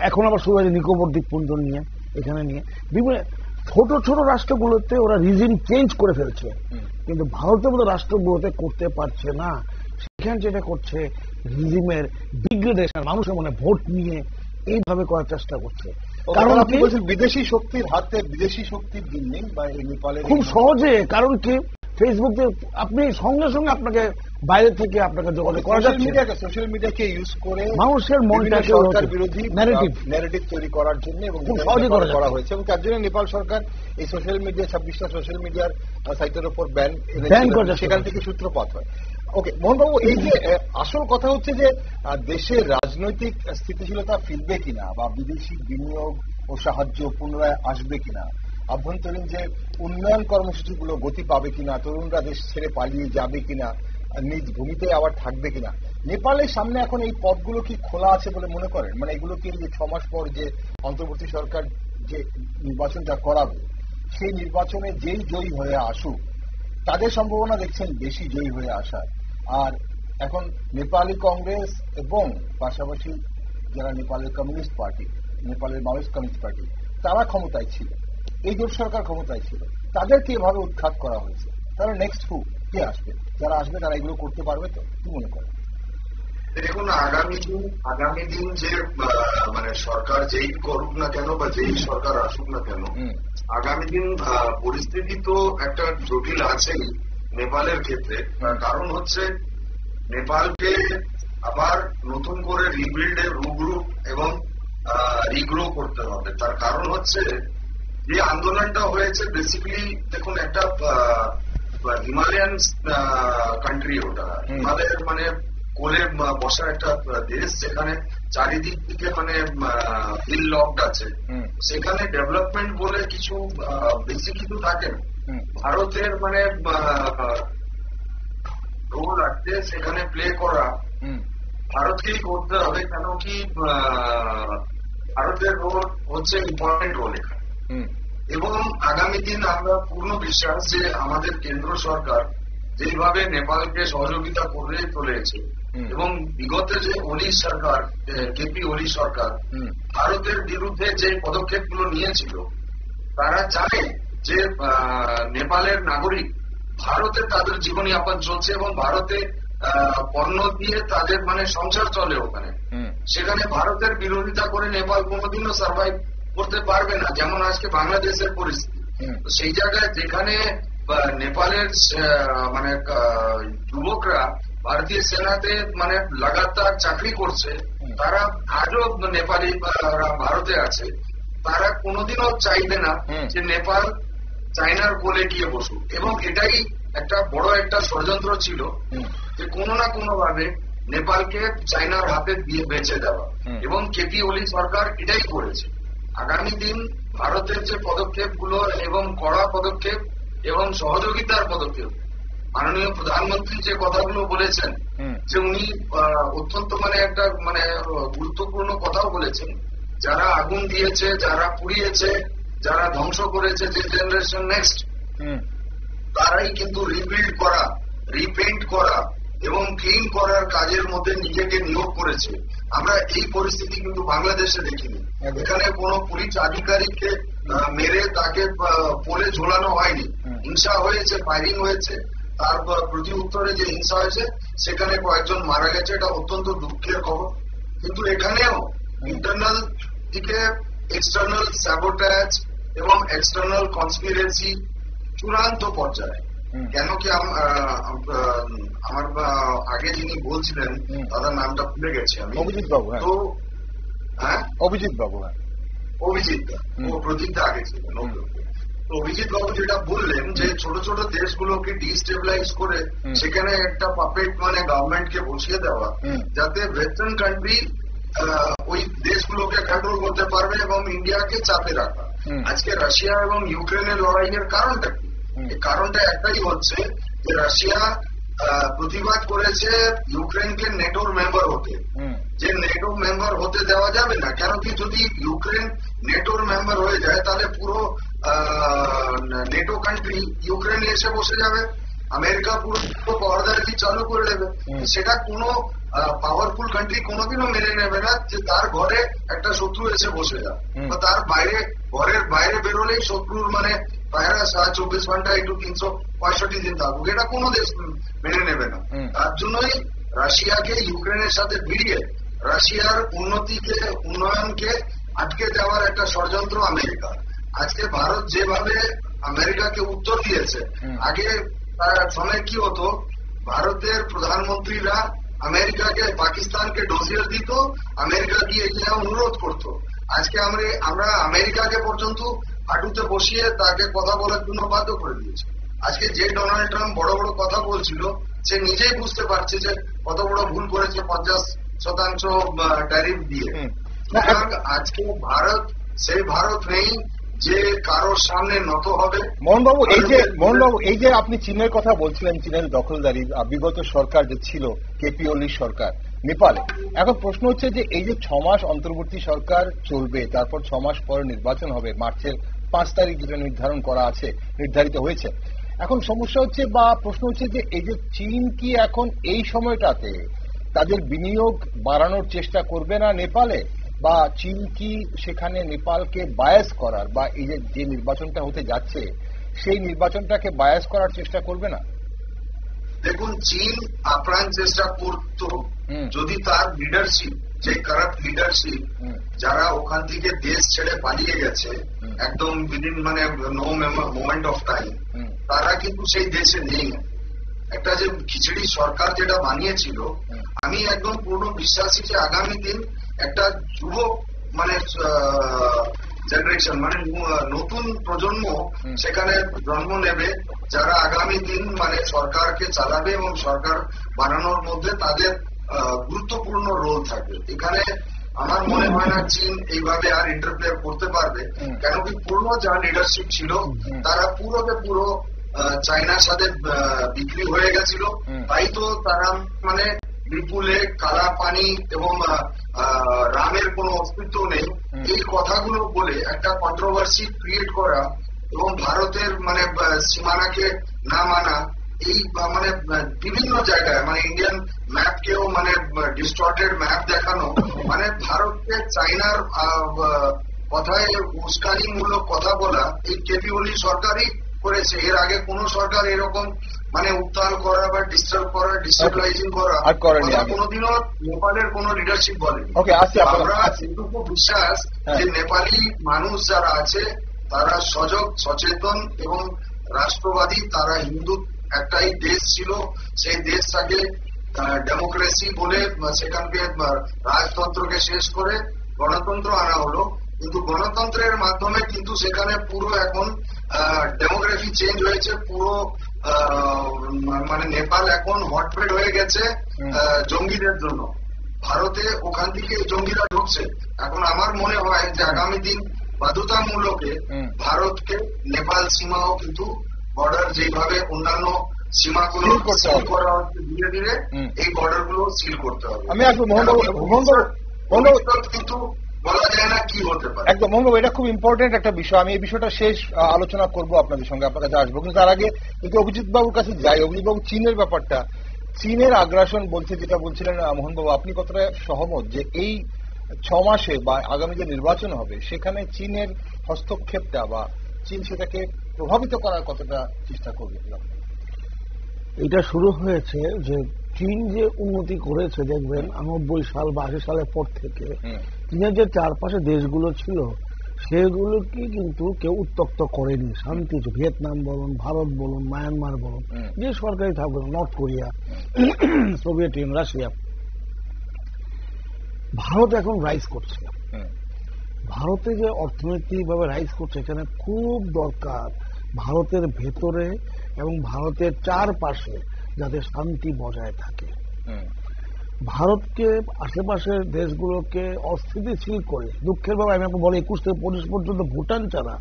এখন আবার শুরু হয়েছে নিকোবর দ্বীপপুঞ্জ নিয়ে, এখানে নিয়ে বিভিন্ন ছোট ছোট রাষ্ট্রগুলোতে ওরা রিজিম চেঞ্জ করে ফেলছে। কিন্তু ভারতের মতো রাষ্ট্রগুলোতে করতে পারছে না। সেখানে যেটা করছে রিজিমের ডিগ্রেডেশন, মানুষের মনে ভোট নিয়ে এইভাবে করার চেষ্টা করছে। কারণ বিদেশি শক্তির হাতে, বিদেশি শক্তির জন্য খুব সহজে, কারণ কি ফেসবুকে আপনি সঙ্গে সঙ্গে আপনাকে বাইরে থেকে আপনাকে যোগাযোগ করা যাচ্ছে। সোশ্যাল মিডিয়াকে ইউজ করে মানুষের মনটাকে সরকার বিরোধী ন্যারেটিভ তৈরি করার জন্য এবং খুব সহজে করা হয়েছে, এবং তার জন্য নেপাল সরকার এই সোশ্যাল মিডিয়া 26টা সোশ্যাল মিডিয়ার সাইটের উপর ব্যান করে, সেখান থেকে সূত্রপাত হয়। ওকে মোহনবাবু, এই যে আসল কথা হচ্ছে যে দেশের রাজনৈতিক স্থিতিশীলতা ফিরবে কিনা বা বিদেশি বিনিয়োগ ও সাহায্য পুনরায় আসবে কিনা, আভ্যন্তরীণ যে উন্নয়ন কর্মসূচিগুলো গতি পাবে কিনা, তরুণরা দেশ ছেড়ে পালিয়ে যাবে কিনা, নিজ ভূমিতে আবার থাকবে কিনা, নেপালের সামনে এখন এই পথগুলো কি খোলা আছে বলে মনে করেন? মানে এগুলো কি 6 মাস পর যে অন্তর্বর্তী সরকার যে নির্বাচনটা করাবে, সেই নির্বাচনে যেই জয়ী হয়ে আসুক তাদের সম্ভাবনা দেখছেন বেশি জয়ী হয়ে আসার? আর এখন নেপালি কংগ্রেস এবং পাশাপাশি যারা নেপালের কমিউনিস্ট পার্টি, নেপালের মাওয়িস্ট কমিউনিস্ট পার্টি, তারা ক্ষমতায় ছিল, এই জোট সরকার ক্ষমতায় ছিল, তাদেরকে এভাবে উৎখাত করা হয়েছে। তারা নেক্সট কে আসবে? যারা আসবে তারা এগুলো করতে পারবে তো? কি মনে করেন? দেখুন, আগামী দিন যে মানে সরকার যেই করুক না কেন বা যেই সরকার আসুক না কেন, আগামী দিন পরিস্থিতি তো একটা জটিল আছেই নেপালের ক্ষেত্রে। কারণ হচ্ছে নেপালকে আবার নতুন করে রিবিল্ডের রুগ্রুপ এবং রিগ্রো করতে হবে। তার কারণ হচ্ছে যে আন্দোলনটা হয়েছে বেসিক্যালি, দেখুন একটা হিমালয়ান কান্ট্রি, ওটা হিমালয়ের মানে কোলে বসার একটা দেশ, যেখানে চারিদিক থেকে মানে হিল লকড আছে, সেখানে ডেভেলপমেন্ট বলে কিছু বেশি কিছু থাকে না। ভারতের মানে রোল আছে সেখানে প্লে করা, ভারতকেই করতে হবে, কেন কি ভারতের রোল হচ্ছে ইম্পর্টেন্ট রোল এখানে। এবং আগামী দিন আমরা পূর্ণ বিশ্বাস যে আমাদের কেন্দ্র সরকার যেভাবে নেপালকে সহযোগিতা করে চলেছে, এবং বিগত যে ওলি সরকার, কেপি ওলি সরকার ভারতের বিরুদ্ধে যে পদক্ষেপগুলো নিয়েছিল, তারা জানে যে নেপালের নাগরিক ভারতে তাদের জীবনযাপন চলছে এবং ভারতে পণ্য দিয়ে তাদের মানে সংসার চলে ওখানে। সেখানে ভারতের বিরোধিতা করে নেপাল কোনোদিনও সার্ভাইভ করতে পারবে না, যেমন আজকে বাংলাদেশের পরিস্থিতি। সেই জায়গায় যেখানে নেপালের মানে যুবকরা ভারতীয় সেনাতে মানে লাগাতার চাকরি করছে, তারা আজও নেপালি ভারতে আছে, তারা কোনোদিনও চাইবে না যে নেপাল চায়নার কোলে গিয়ে বসুক। এবং এটাই একটা বড় একটা ষড়যন্ত্র ছিল যে কোনো না কোনো ভাবে নেপালকে চায়নার হাতে দিয়ে বেঁচে দেওয়া, এবং কেপি ওলি সরকার এটাই করেছে। আগামী দিন ভারতের যে পদক্ষেপগুলো এবং কড়া পদক্ষেপ এবং সহযোগিতার পদক্ষেপ, মাননীয় প্রধানমন্ত্রী যে কথাগুলো বলেছেন, যে উনি অত্যন্ত মানে একটা মানে গুরুত্বপূর্ণ কথাও বলেছেন, যারা আগুন দিয়েছে, যারা পুড়িয়েছে, যারা ধ্বংস করেছে, যে জেনারেশন নেক্সট, তারাই কিন্তু রিবিল্ড করা, রিপেইন্ট করা এবং ক্লিন করার কাজের মধ্যে নিজেকে নিয়োগ করেছে। আমরা এই পরিস্থিতি কিন্তু বাংলাদেশে দেখিনি। এখানে কোনো পুলিশ আধিকারিককে মেরে তাকে পোলে ঝোলানো হয়নি, হিংসা হয়েছে, ফায়ারিং হয়েছে, তার প্রতি উত্তরে যে হিংসা হয়েছে সেখানে কয়েকজন মারা গেছে, এটা অত্যন্ত দুঃখের খবর। কিন্তু এখানেও ইন্টারনাল দিকে এক্সটার্নাল স্যাবোটাজ এবং এক্সটার্নাল কনস্পিরেসি চূড়ান্ত পর্যায়ে। কেন কি আমার আগে যিনি বলছিলেন, তাদের নামটা ভুলে গেছি আমি, অভিজিৎ বাবু। তো হ্যাঁ, অভিজিৎ বাবু, অভিজিৎ দা, ও প্রদীপ দা আগে ছিলেন। অভিজিৎ বাবু যেটা বললেন যে ছোট ছোট দেশগুলোকে ডিস্টেবিলাইজ করে সেখানে একটা পাপেট মানে গভর্নমেন্টকে বসিয়ে দেওয়া, যাতে ওয়েস্টার্ন কান্ট্রি ওই দেশগুলোকে কন্ট্রোল করতে পারবে এবং ইন্ডিয়াকে চাপে রাখা। আজকে রাশিয়া এবং ইউক্রেনের লড়াইয়ের কারণটা কি? এই কারণটা একটাই হচ্ছে যে রাশিয়া প্রতিবাদ করেছে ইউক্রেনকে নেটোর মেম্বার হতে, যে নেটো মেম্বার হতে দেওয়া যাবে না। কেন কি যদি ইউক্রেন নেটোর মেম্বার হয়ে যায় তাহলে পুরো নেটো কান্ট্রি ইউক্রেনে এসে বসে যাবে, আমেরিকা পুরো পর্দারি চালু করে দেবে। সেটা কোনো পাওয়ারফুল কান্ট্রি কোনোদিনও মেনে নেবে না যে তার ঘরে একটা শত্রু এসে বসে যায়, বা তার বাইরে ঘরের বাইরে বেরোলেই শত্রুর মানে পায়রা 24 ঘন্টা একটু 365 দিন থাকুক, এটা কোনো দেশ মেনে নেবে না। তার জন্যই রাশিয়াকে ইউক্রেনের সাথে ভিড়িয়ে রাশিয়ার উন্নয়নকে আটকে দেওয়ার একটা ষড়যন্ত্র আমেরিকা। আজকে ভারত যেভাবে আমেরিকাকে উত্তর দিয়েছে, আগে সময় কি হতো, ভারতের প্রধানমন্ত্রীরা আমেরিকাকে, পাকিস্তানকে ডোজিয়ার দিত, আমেরিকা গিয়ে গিয়ে অনুরোধ করতো। আজকে আমরা আমেরিকাকে পর্যন্ত হাঁটুতে বসিয়ে তাকে কথা বলার জন্য বাধ্য করে দিয়েছি। আজকে যে ডোনাল্ড ট্রাম্প বড় বড় কথা বলছিল, সে নিজেই বুঝতে পারছে যে কত বড় ভুল করেছে 50% ট্যারিফ দিয়ে। আজকে ভারত সেই ভারত নেই যে কারোর সামনে নত হবে। মোহনবাবু, এই যে আপনি চীনের কথা বলছিলেন, চীনের দখলদারি বিগত সরকার যে ছিল কেপি ওলির সরকার নেপালে, এখন প্রশ্ন হচ্ছে যে এই যে 6 মাস অন্তর্বর্তী সরকার চলবে, তারপর 6 মাস পরে নির্বাচন হবে, মার্চের 5 তারিখ যেটা নির্ধারিত হয়েছে। এখন সমস্যা হচ্ছে বা প্রশ্ন হচ্ছে যে এই যে চীন কি এখন এই সময়টাতে তাদের বিনিয়োগ বাড়ানোর চেষ্টা করবে না নেপালে, বা চীন কি সেখানে নেপালকে বায়াস করার বা এই যে নির্বাচনটা হতে যাচ্ছে সেই নির্বাচনটাকে বায়াস করার চেষ্টা করবে না? দেখুন, চীন আপ্রাণ চেষ্টা করত যদি তার লিডারশিপ, যে কারাপ্ট লিডারশিপ, যারা ওখান থেকে দেশ ছেড়ে পালিয়ে গেছে একদম within no moment of time, তারা কিন্তু সেই দেশে নেই। একটা যে খিচড়ি সরকার যেটা বানিয়েছিল, আমি একদম পূর্ণ বিশ্বাসী যে আগামী দিন একটা যুব জেনারেশন, নতুন প্রজন্ম সেখানে জন্ম নেবে, যারা আগামী দিন সরকারকে চালাবে এবং সরকার বানানোর মধ্যে তাদের গুরুত্বপূর্ণ রোল থাকবে। এখানে আমার মনে হয় না চীন এইভাবে আর ইন্টারফেয়ার করতে পারবে, কেন কি পুরনো যা লিডারশিপ ছিল তারা পুরো চায়নার সাথে বিক্রি হয়ে গেছিল। তাই তো তারা বিপুলে কালা পানি এবং রামের কোনো অস্তিত্ব নেই, এই কথাগুলো বলে একটা কন্ট্রোভার্সি ক্রিয়েট করা এবং ভারতের সীমানাকে না মানা, এই বিভিন্ন জায়গায় ইন্ডিয়ান ম্যাপকেও ডিস্টর্টেড ম্যাপ দেখানো, ভারতকে চায়নার কথায় উস্কানিমূলক কথা বলা, এই কেপি ওলি সরকারই করেছে। এর আগে কোন সরকার এরকম উত্তাল করা বা ডিস্টার্ব করা, ডিস্টেবলাইজিং করা কোনোদিনও নেপালের কোন লিডারশিপ বলেনি। আমরা এটুকু বিশ্বাস যে নেপালি মানুষ যারা আছে তারা সজাগ, সচেতন এবং রাষ্ট্রবাদী। তারা হিন্দু একটাই দেশ ছিল, সেই দেশটাকে ডেমোক্রেসি বলে সেখানকে রাজতন্ত্রকে শেষ করে গণতন্ত্র আনা হলো, কিন্তু গণতন্ত্রের মাধ্যমে কিন্তু সেখানে পুরো এখন ডেমোগ্রাফি চেঞ্জ হয়েছে। পুরো নেপাল এখন হটবেড হয়ে গেছে জঙ্গিদের জন্য। ভারতে ওখান থেকে জঙ্গিরা ঢুকছে। এখন আমার মনে হয় যে আগামী দিন বাধ্যতামূলকে ভারতকে নেপাল সীমাও কিন্তু বর্ডার যেভাবে অন্যান্য সীমাগুলো সিল করা হচ্ছে, ধীরে ধীরে এই বর্ডার গুলো সিল করতে হবে। আমি কিন্তু বলা যায় না কি হতে পারে। একদম মোহনবাবু, এটা খুব ইম্পর্টেন্ট একটা বিষয়। আমি এই বিষয়টা শেষ আলোচনা করব আপনাদের সঙ্গে, আপনার কাছে আসবো, কিন্তু তার আগে কিন্তু অভিজিৎ বাবুর কাছে যাই। অভিজিৎ বাবু, চীনের ব্যাপারটা, চীনের আগ্রাসন বলছে, যেটা বলছিলেন মোহনবাবু, আপনি কতটা সহমত যে এই 6 মাসে বা আগামী যে নির্বাচন হবে সেখানে চীনের হস্তক্ষেপটা বা চীন সেটাকে প্রভাবিত করার কতটা চেষ্টা করবে? এটা শুরু হয়েছে যে চীন যে উন্নতি করেছে, দেখবেন 90 সাল বা 80 সালের পর থেকে চীনের যে চারপাশে দেশগুলো ছিল সেগুলোকে কিন্তু কেউ উত্তক্ত করেনি, শান্তি। ভিয়েতনাম বলুন, ভারত বলুন, মায়ানমার বলুন, যে সরকারি থাকবে, north Korea, Soviet union, Russia. Bharat এখন রাইজ করছে। ভারতে যে অর্থনৈতিকভাবে রাইজ করছে, এখানে খুব দরকার ভারতের ভেতরে এবং ভারতের চারপাশে যাতে শান্তি বজায় থাকে। ভারতকে আশেপাশের দেশগুলোকে অস্থিতিশীল করে, দুঃখের ভাবে আমি বলি 21 থেকে 25 পর্যন্ত ভুটান ছাড়া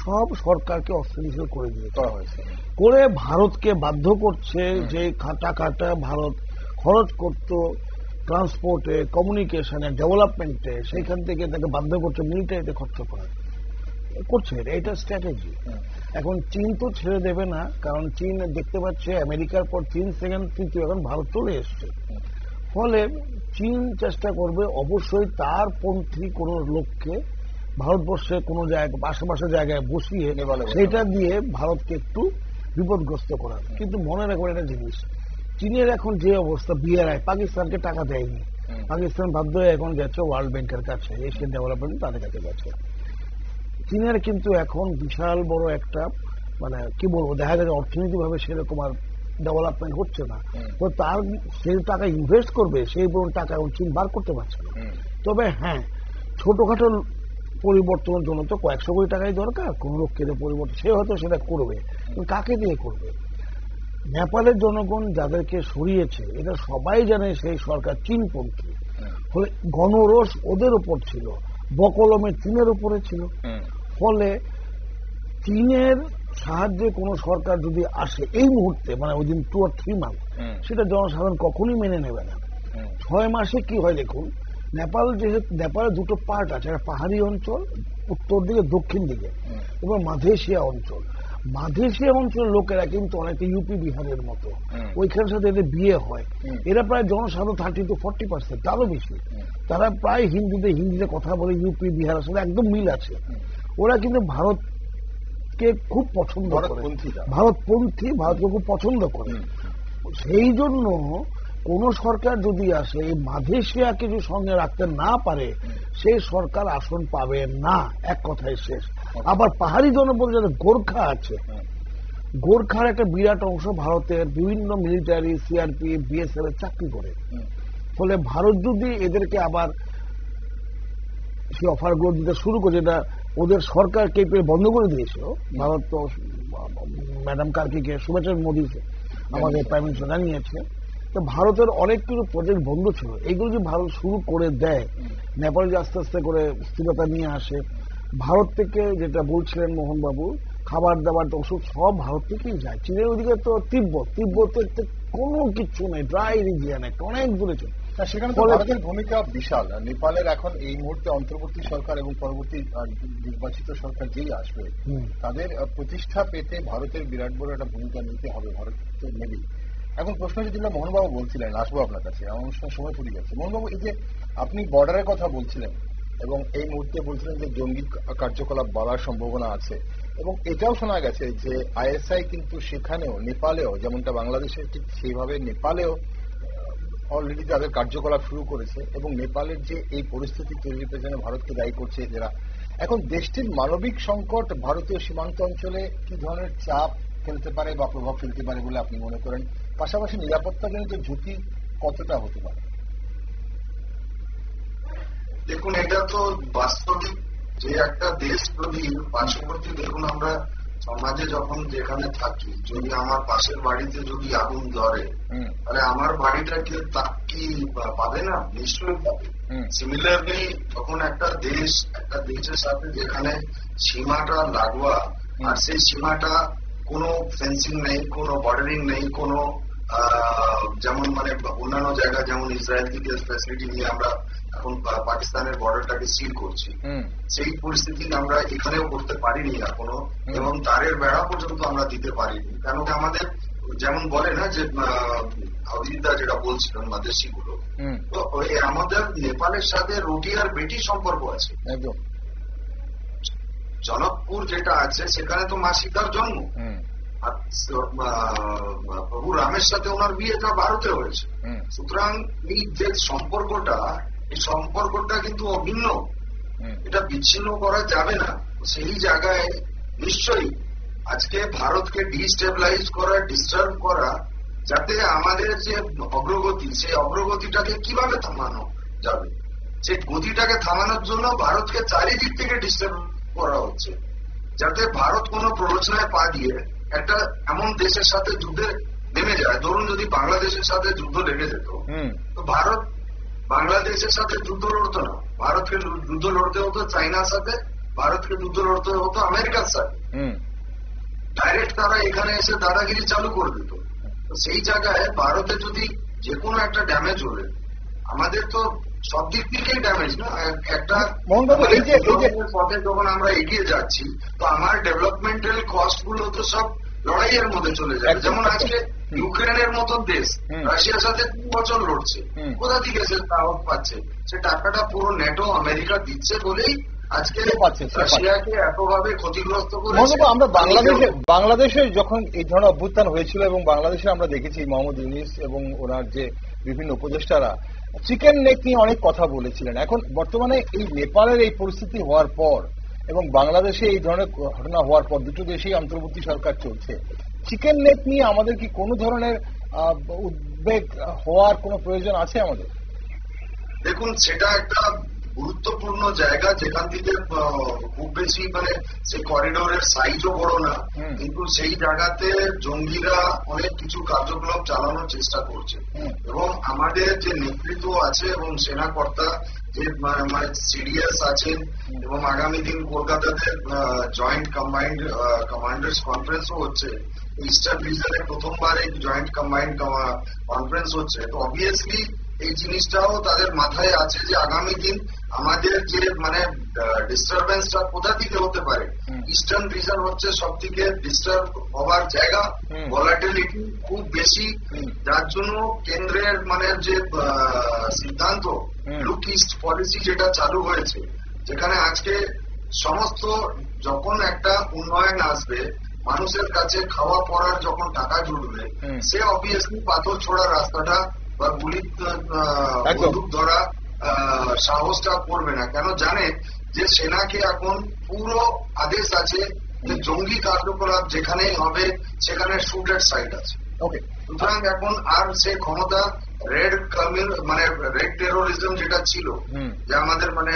সব সরকারকে অস্থিতিশীল করে দিয়েছে, করে ভারতকে বাধ্য করছে যে টাকাটা ভারত খরচ করত ট্রান্সপোর্টে, কমিউনিকেশনে, ডেভেলপমেন্টে, সেইখান থেকে তাকে বাধ্য করছে মিলিটারিতে খরচ করা করছে। এটা স্ট্র্যাটেজি। এখন চীন তো ছেড়ে দেবে না, কারণ চীন দেখতে পাচ্ছে আমেরিকার পর চীন সেকেন্ড, তৃতীয় এখন ভারত চলে এসছে। ফলে চীন চেষ্টা করবে অবশ্যই তার পন্থী কোন লোককে ভারতবর্ষে কোন জায়গায়, আশেপাশে জায়গায় বসিয়ে সেটা দিয়ে ভারতকে একটু বিপদগ্রস্ত করার। কিন্তু মনে রাখবেন একটা জিনিস, চীনের এখন যে অবস্থা, বিআরআই পাকিস্তানকে টাকা দেয়নি, পাকিস্তান বাধ্য হয়ে এখন গেছে ওয়ার্ল্ড ব্যাংকের কাছে, এশিয়ান ডেভেলপমেন্ট তাদের কাছে গেছে। চীনের কিন্তু এখন বিশাল বড় একটা মানে কি বলবো, দেখা গেছে অর্থনৈতিক ভাবে সেরকম আর ডেভেলপমেন্ট হচ্ছে না, তো তার সে টাকা ইনভেস্ট করবে সেই বরং টাকা চীন বার করতে পারছে না। তবে হ্যাঁ, ছোটখাটো পরিবর্তনের জন্য তো কয়েকশো কোটি টাকাই দরকার, কোন রক্ষের পরিবর্তন সে হয়তো সেটা করবে, কাকে দিয়ে করবে? নেপালের জনগণ যাদেরকে সরিয়েছে এটা সবাই জানে সেই সরকার চীনপন্থী, ফলে গণরোষ ওদের উপর ছিল, বকলমে চীনের উপরে ছিল। ফলে চীনের সাহায্যে কোন সরকার যদি আসে এই মুহূর্তে, মানে ওই দিন 2 or 3 মান্থ, সেটা জনসাধারণ কখনই মেনে নেবে না। 6 মাসে কি হয় দেখুন, নেপাল যেহেতু, নেপালের দুটো পার্ট আছে, একটা পাহাড়ি অঞ্চল উত্তর দিকে, দক্ষিণ দিকে, এবং মালয়েশিয়া অঞ্চল। মালয়েশিয়া অঞ্চলের লোকেরা কিন্তু অনেকটা ইউপি বিহারের মতো, ওইখানের সাথে এদের বিয়ে হয়। এরা প্রায় জনসাধারণ 30 to 40%, তারও বেশি। তারা প্রায় হিন্দিতে কথা বলে, ইউপি বিহারের সাথে একদম মিল আছে। ওরা কিন্তু ভারতকে খুব পছন্দ করে, ভারতপন্থী, ভারতকে খুব পছন্দ করে। সেই জন্য কোন সরকার যদি আসে এই মালয়েশিয়াকে যদি সঙ্গে রাখতে না পারে, সেই সরকার আসন পাবে না, এক কথায় শেষ। আবার পাহাড়ি জনপদ যাদের গোর্খা আছে, গোর্খার একটা বিরাট অংশ ভারতের বিভিন্ন মিলিটারি, সিআরপি, বিএসএফ এর চাকরি করে। ফলে ভারত যদি এদেরকে আবার সেই অফারগুলো দিতে শুরু করে, যেটা ওদের সরকার কেপে বন্ধ করে দিয়েছিল, ভারত তো ম্যাডাম কার্কিকে, শুভেচ্ছা মোদী আমাদের প্রাইম মিনিস্টার জানিয়েছে, তো ভারতের অনেক কিছু প্রজেক্ট বন্ধ ছিল, এইগুলো যদি ভারত শুরু করে দেয়, নেপাল যে আস্তে আস্তে করে স্থিরতা নিয়ে আসে, ভারত থেকে যেটা বলছিলেন মোহনবাবু, খাবার দাবার ওষুধ সব ভারত থেকেই যায়। চীনের ওদিকে তো তিব্বতের কোনো কিছু নেই, ড্রাই রিজিয়ন, অনেক দূরে চলে। সেখানে ভারতের ভূমিকা বিশাল। নেপালের এখন এই মুহূর্তে অন্তর্বর্তী সরকার এবং পরবর্তী নির্বাচিত সরকার যেই আসবে, তাদের প্রতিষ্ঠা পেতে ভারতের বিরাট বড় একটা ভূমিকা নিতে হবে, ভারত নেবেই। এখন প্রশ্ন যেটা মোহনবাবু বলছিলেন, আসবো আপনার কাছে, আমার অনুষ্ঠান সময় ফুরিয়ে যাচ্ছে। মোহনবাবু, এই যে আপনি বর্ডারের কথা বলছিলেন এবং এই মুহূর্তে বলছিলেন যে জঙ্গি কার্যকলাপ বাড়ার সম্ভাবনা আছে, এবং এটাও শোনা গেছে যে আইএসআই কিন্তু সেখানেও, নেপালেও যেমনটা বাংলাদেশে, ঠিক সেইভাবে নেপালেও অলরেডি তাদের কার্যকলাপ শুরু করেছে, এবং নেপালের যে এই পরিস্থিতি তৈরির পেছনে ভারতকে দায়ী করছে যারা। এখন দেশটির মানবিক সংকট ভারতীয় সীমান্ত অঞ্চলে কি ধরনের চাপ ফেলতে পারে বা প্রভাব ফেলতে পারে বলে আপনি মনে করেন? পাশাপাশি নিরাপত্তাজনিত ঝুঁকি কতটা হতে পারে? দেখুন, এটা তো বাস্তবিক যে একটা দেশ যদি পার্শ্ববর্তী, দেখুন আমরা সমাজে যখন যেখানে থাকি, যদি আমার পাশের বাড়িতে যদি আগুন ধরে, তাহলে আমার বাড়িটাকে তার কি পাবে না? নিশ্চয়ই পাবে। সিমিলারলি যখন একটা দেশের সাথে যেখানে সীমাটা লাগোয়া, আর সেই সীমাটা কোনো ফেন্সিং নেই, কোনো বর্ডারিং নেই, কোনো যেমন মানে অন্যান্য জায়গা যেমন ইসরায়েল থেকে ফ্যাসিলিটি নিয়ে আমরা এখন পাকিস্তানের বর্ডারটাকে সিল করছি, সেই পরিস্থিতি আমরা এখানেও করতে পারিনি এখনো, এবং তারের বেড়া পর্যন্ত আমরা দিতে পারিনি। কেন আমাদের যেমন বলে না যে অভিজিৎদা যেটা বলছিলেন মাদেশি গুলো, তো আমাদের নেপালের সাথে রুটি আর বেটি সম্পর্ক আছে। জনকপুর যেটা আছে সেখানে তো মা সীতার জন্ম, আর প্রভু রামের সাথে ওনার বিয়েটা ভারতে হয়েছে। সুতরাং এই যে সম্পর্কটা, এই সম্পর্কটা কিন্তু অভিন্ন, এটা বিচ্ছিন্ন করা যাবে না। সেই জায়গায় নিশ্চয়ই আজকে ভারতকে ডিস্টেবিলাইজ করা, ডিস্টার্ব করা, যাতে আমাদের যে অগ্রগতি, সেই অগ্রগতিটাকে কিভাবে থামানো যাবে, সেই গতিটাকে থামানোর জন্য ভারতকে চারিদিক থেকে ডিস্টার্ব করা হচ্ছে, যাতে ভারত কোনো প্ররোচনায় পা দিয়ে একটা এমন দেশের সাথে যুদ্ধে নেমে যায়। ধরুন যদি বাংলাদেশের সাথে যুদ্ধ লেগে যেত, তো ভারত বাংলাদেশের সাথে যুদ্ধ লড়তো না, ভারতকে যুদ্ধ লড়তে হতো চাইনার সাথে, ভারতকে যুদ্ধ লড়তে হতো আমেরিকার সাথে। ডাইরেক্ট তারা এখানে এসে দাদাগিরি চালু করে দিত। সেই জায়গায় ভারতে যদি যে কোনো একটা ড্যামেজ হলে, আমাদের তো সব দিক থেকেই ড্যামেজ না, একটা পথে যখন আমরা এগিয়ে যাচ্ছি, তো আমার ডেভেলপমেন্টাল কস্ট গুলো তো সব লড়াইয়ের মধ্যে চলে যাবে। যেমন আজকে ইউক্রেনের মতন দেশ রাশিয়ার সাথে 2 বছর লড়ছে, কোথা থেকে সে সাহস পাচ্ছে? সে টাকাটা পুরো নেটো আমেরিকা দিচ্ছে বলেই আজকে রাশিয়াকে এতভাবে ক্ষতিগ্রস্ত করে। আমরা বাংলাদেশে যখন এই ধরনের অভ্যুত্থান হয়েছিল, এবং বাংলাদেশে আমরা দেখেছি মোহাম্মদ ইউনূস এবং ওনার যে বিভিন্ন উপদেষ্টারা চিকেন নেক নিয়ে অনেক কথা বলেছিলেন। এখন বর্তমানে এই নেপালের এই পরিস্থিতি হওয়ার পর এবং বাংলাদেশে এই ধরনের ঘটনা হওয়ার পর দুটো দেশেই অন্তর্বর্তী সরকার চলছে, চিকেন নেক নিয়ে আমাদের কি কোনো ধরনের উদ্বেগ হওয়ার কোনো প্রয়োজন আছে আমাদের? দেখুন, সেটা একটা গুরুত্বপূর্ণ জায়গা যেখান থেকে খুব বেশি মানে সেই করিডোরের সাইজও বড় না, কিন্তু সেই জায়গাতে জঙ্গিরা অনেক কিছু কার্যকলাপ চালানোর চেষ্টা করছে। এবং আমাদের যে নেতৃত্ব আছে এবং সেনাকর্তা যে মানে সিরিয়াস আছেন, এবং আগামী দিন কলকাতাতে জয়েন্ট কম্বাইন্ড কমান্ডার্স কনফারেন্সও হচ্ছে, ইস্টার্ন রিজনে প্রথমবার এই জয়েন্ট কম্বাইন্ড কনফারেন্স হচ্ছে। তো অবভিয়াসলি এই জিনিসটাও তাদের মাথায় আছে যে আগামী দিন আমাদের যে মানে ডিস্টারবেন্সটা কোথা থেকে হতে পারে। ইস্টার্ন রিজন হচ্ছে সব থেকে ডিস্টার্ব হওয়ার জায়গা, ভলাটিলিটি খুব বেশি, যার জন্য কেন্দ্রের মানে যে সিদ্ধান্ত লুক ইস্ট পলিসি যেটা চালু হয়েছে, যেখানে আজকে সমস্ত যখন একটা উন্নয়ন আসবে, মানুষের কাছে খাওয়া পড়ার যখন টাকা জুটবে, সে অবভিয়াসলি পাথর ছোড়ার রাস্তাটা বা গুলি বন্দুক ধরা সাহসটা করবে না। কেন জানে যে সেনাকে এখন পুরো আদেশ আছে যে জঙ্গি কার্যকলাপ যেখানেই হবে সেখানে শুট এট সাইট আছে। সুতরাং এখন আর সে ক্ষমতা রেড মানে রেড টেরোরিজম যেটা ছিল, যে আমাদের মানে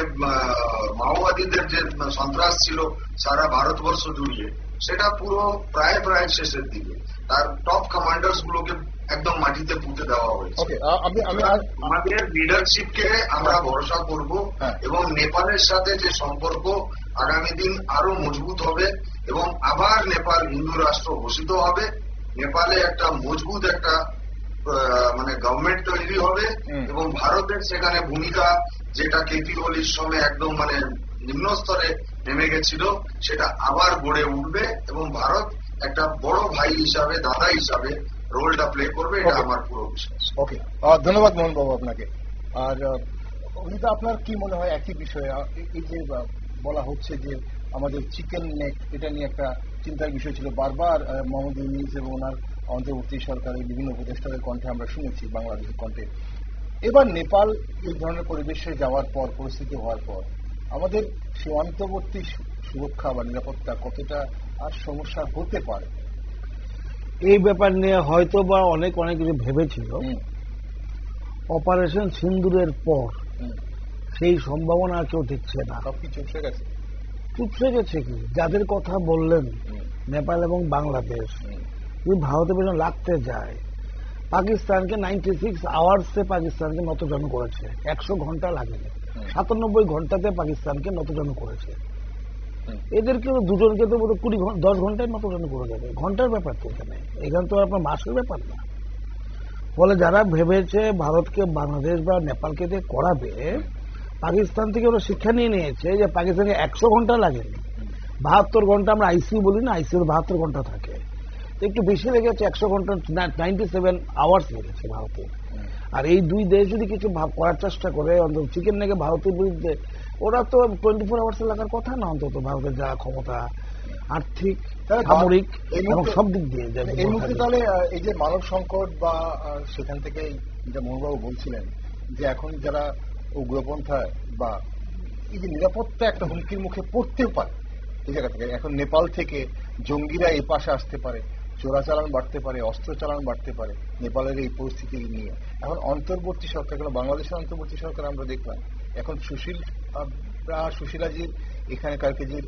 মাওবাদীদের যে সন্ত্রাস ছিল সারা ভারতবর্ষ জুড়িয়ে, সেটা পুরো প্রায় শেষের দিকে। তার টপ কমান্ডার্স গুলোকে একদম মাটিতে পুঁতে দেওয়া হয়েছে। আমাদের লিডারশিপকে আমরা ভরসা করব এবং নেপালের সাথে যে সম্পর্ক আগামী দিন আরো মজবুত হবে এবং আবার নেপাল হিন্দু রাষ্ট্র ঘোষিত হবে, নেপালে একটা মজবুত একটা মানে গভর্নমেন্ট তৈরি হবে এবং ভারতের সেখানে ভূমিকা যেটা কেপি ওলির সময় একদম মানে নিম্ন স্তরে নেমে গেছিল, সেটা আবার গড়ে উঠবে এবং ভারত একটা বড় ভাই হিসাবে, দাদা হিসাবে রোলটা প্লে করবে, এটা আমার পুরো বিশ্বাস। ওকে, ধন্যবাদ মোহন বাবু আপনাকে। আর অভিজিৎ, আপনার কি মনে হয় একই বিষয়ে, এই যে বলা হচ্ছে যে আমাদের চিকেন নেক, এটা নিয়ে একটা চিন্তার বিষয় ছিল, বারবার মোহাম্মদ ইউনূস এবং ওনার অন্তর্বর্তী সরকারের বিভিন্ন উপদেষ্টাদের কণ্ঠে আমরা শুনেছি, বাংলাদেশের কণ্ঠে। এবার নেপাল এই ধরনের পরিবেশে যাওয়ার পর, পরিস্থিতি হওয়ার পর আমাদের সীমান্তবর্তী সুরক্ষা বা নিরাপত্তা কতটা আর সমস্যা হতে পারে, এই ব্যাপার নিয়ে হয়তো বা অনেক কিছু ভেবেছিল। অপারেশন সিন্দুরের পর সেই সম্ভাবনা কেউ দেখছে না, সবকি চুপসে গেছে। চুপসে গেছে কি, যাদের কথা বললেন নেপাল এবং বাংলাদেশ, ভারতের পেছনে লাগতে যায়, পাকিস্তানকে 96 আওয়ার্সে পাকিস্তানকে নতজানু করেছে, 100 ঘন্টা লাগেনি, 97 ঘন্টাতে পাকিস্তানকে নতজানু করেছে। এদেরকে দুজনকে তো 10 ঘন্টায় নতজানু করে দেবে, ঘন্টার ব্যাপার তো এখানে তো আপনার মাসের ব্যাপার না। ফলে যারা ভেবেছে ভারতকে বাংলাদেশ বা নেপালকে দিয়ে করাবে, পাকিস্তান থেকে ওরা শিক্ষা নিয়ে নিয়েছে যে পাকিস্তানকে 100 ঘন্টা লাগেনি, 72 ঘন্টা, আমরা আইসিইউ বলি না, আইসিইউ 72 ঘন্টা থাকে, একটু বেশি লেগেছে, 100 ঘন্টা 97 আওয়ার্স লেগেছে ভারতের। আর এই দুই দেশ যদি কিছু করার চেষ্টা করে, অন্তত চিকেন নেকে ভারতের বিরুদ্ধে, ওরা তো 24 আওয়ার্স লাগার কথা না, অন্তত ভারতের যা ক্ষমতা আর্থিক, সামরিক এবং সব দিক দিয়ে। এই মুহূর্তে তাহলে এই যে মানব সংকট বা সেখান থেকে যেটা মোহনবাবু বলছিলেন যে এখন যারা উগ্রপন্থায় বা এই যে নিরাপত্তা একটা হুমকির মুখে পড়তেও পারে, এই জায়গা থেকে এখন নেপাল থেকে জঙ্গিরা এই পাশে আসতে পারে, চোরাচালান বাড়তে পারে, অস্ত্র চালান বাড়তে পারে নেপালের এই পরিস্থিতি নিয়ে। এখন অন্তর্বর্তী সরকার, বাংলাদেশের অন্তর্বর্তী সরকার আমরা দেখলাম এখন সুশীলাজির এখানকার কেজির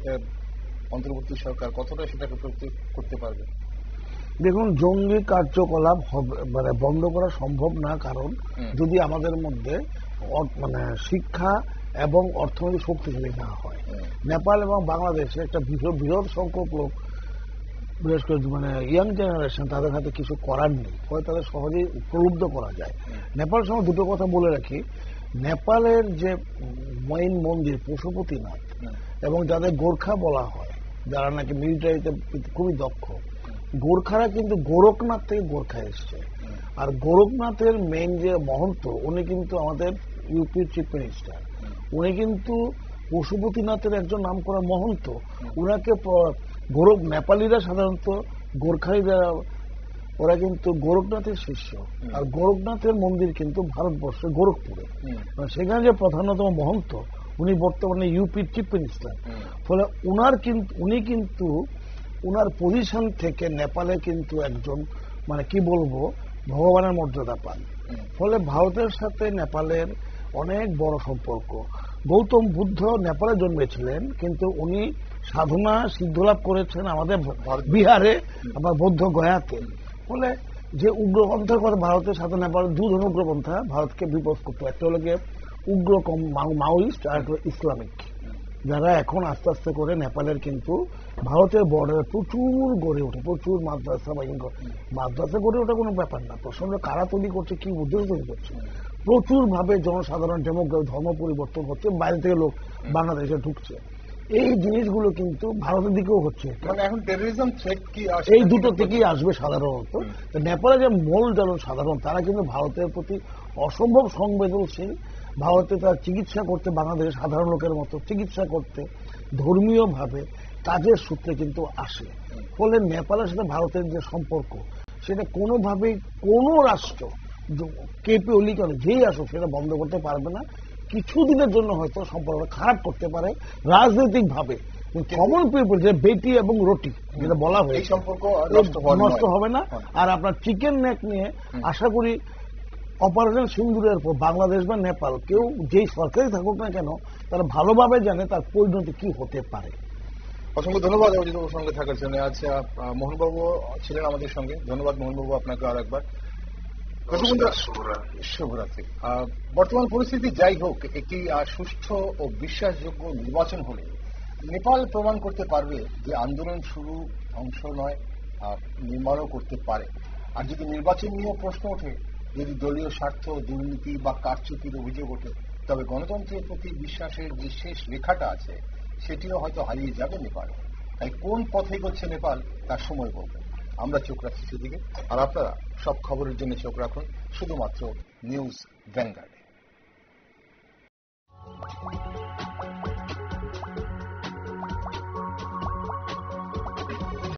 অন্তর্বর্তী সরকার কতটা সেটাকে করতে পারবে? দেখুন, জঙ্গি কার্যকলাপ মানে বন্ধ করা সম্ভব না, কারণ যদি আমাদের মধ্যে মানে শিক্ষা এবং অর্থনৈতিক শক্তিশালী না হয়। নেপাল এবং বাংলাদেশে একটা বৃহৎ সংখ্যক লোক, বিশেষ করে মানে ইয়াং জেনারেশন, তাদের হাতে কিছু করার নেই, ফলে তাদের সহজেই প্রলুব্ধ করা যায়। নেপাল সময় দুটো কথা বলে রাখি, নেপালের যে মেইন মন্দির পশুপতিনাথ, এবং যাদের গোর্খা বলা হয়, যারা নাকি মিলিটারিতে খুবই দক্ষ, গোর্খারা কিন্তু গোরখনাথ থেকে গোর্খা এসছে। আর গোরখনাথের মেইন যে মহন্ত, উনি কিন্তু আমাদের ইউপির চিফ মিনিস্টার, উনি কিন্তু পশুপতিনাথের একজন নাম করা মহন্ত। উনাকে নেপালিরা সাধারণত গোর্খালীরা ওরা কিন্তু গোরখনাথের শিষ্য, আর গোরখনাথের মন্দির কিন্তু ভারতবর্ষে গোরখপুরে, সেখানে যে প্রধানতম মহন্ত উনি বর্তমানে ইউপির চিফ মিনিস্টার। ফলে উনি কিন্তু উনার পজিশন থেকে নেপালে কিন্তু একজন মানে কি বলবো ভগবানের মর্যাদা পান। ফলে ভারতের সাথে নেপালের অনেক বড় সম্পর্ক। গৌতম বুদ্ধ নেপালে জন্মেছিলেন, কিন্তু উনি সাধনা সিদ্ধলাভ করেছেন আমাদের বিহারে, আবার বৌদ্ধ গয়াতে। ফলে যে উগ্রপন্থার কথা ভারতের সাথে নেপাল দু ধরনের উগ্রপন্থা ভারতকে বিপদ করতো। একটা হলো গিয়ে উগ্র মাওয়িস্ট আর একটা ইসলামিক, যারা এখন আস্তে আস্তে করে নেপালের কিন্তু ভারতের বর্ডারে প্রচুর গড়ে ওঠে, প্রচুর মাদ্রাসা বা মাদ্রাসা গড়ে ওঠা কোনো ব্যাপার না। প্রচন্ড কারা তৈরি করছে, কি উদ্দেশ্য তৈরি করছে, প্রচুর ভাবে জনসাধারণ ধর্ম পরিবর্তন হচ্ছে, বাইরে থেকে লোক বাংলাদেশে ঢুকছে। এই জিনিসগুলো কিন্তু ভারতের দিকেও হচ্ছে। এখন টেররিজম থ্রেট কি এই দুটো থেকেই আসবে সাধারণত। নেপালে যে মূল জনসাধারণ তারা কিন্তু ভারতের প্রতি অসম্ভব সংবেদনশীল। ভারতে তার চিকিৎসা করতে বাংলাদেশের সাধারণ লোকের মতো চিকিৎসা করতে ধর্মীয় ভাবে কাজের সূত্রে কিন্তু আসে। ফলে নেপালের সাথে ভারতের যে সম্পর্ক সেটা কোনোভাবেই কোনো রাষ্ট্র কেপি ওলি কেন যেই আসুক সেটা বন্ধ করতে পারবে না। কিছুদিনের জন্য হয়তো সম্পর্ক খারাপ করতে পারে রাজনৈতিক ভাবে, কমন পিপল যে বেটি এবং রুটি যেটা বলা হয় এই সম্পর্ক নষ্ট হবে না। আর আপনার চিকেন নেক নিয়ে আশা করি অপারেশন সিন্দুরের পর বাংলাদেশ বা নেপাল কেউ যেই সরকারি থাকুক না কেন তারা ভালোভাবে জানে তার পরিণতি কি হতে পারে। অসংখ্য ধন্যবাদ অজিত বাবুর সঙ্গে থাকার জন্য। আচ্ছা, মোহনবাবু ছিলেন আমাদের সঙ্গে, ধন্যবাদ মোহনবাবু আপনাকে আর একবার। শুভরাত্রি। বর্তমান পরিস্থিতি যাই হোক, একটি সুষ্ঠু ও বিশ্বাসযোগ্য নির্বাচন হলে নেপাল প্রমাণ করতে পারবে যে আন্দোলন শুরু ধ্বংস নয়, নির্মাণও করতে পারে। আর যদি নির্বাচন নিয়ে প্রশ্ন ওঠে, যদি দলীয় স্বার্থ, দুর্নীতি বা কারচুপির অভিযোগ ওঠে, তবে গণতন্ত্রের প্রতি বিশ্বাসের যে শেষ রেখাটা আছে সেটিও হয়তো হারিয়ে যাবে নেপালে। তাই কোন পথে এগোচ্ছে নেপাল তার সময় বলবে। আমরা চোখ রাখছি সেদিকে, আর আপনারা সব খবরের জন্য চোখ রাখুন শুধুমাত্র নিউজ ভ্যানগার্ডে।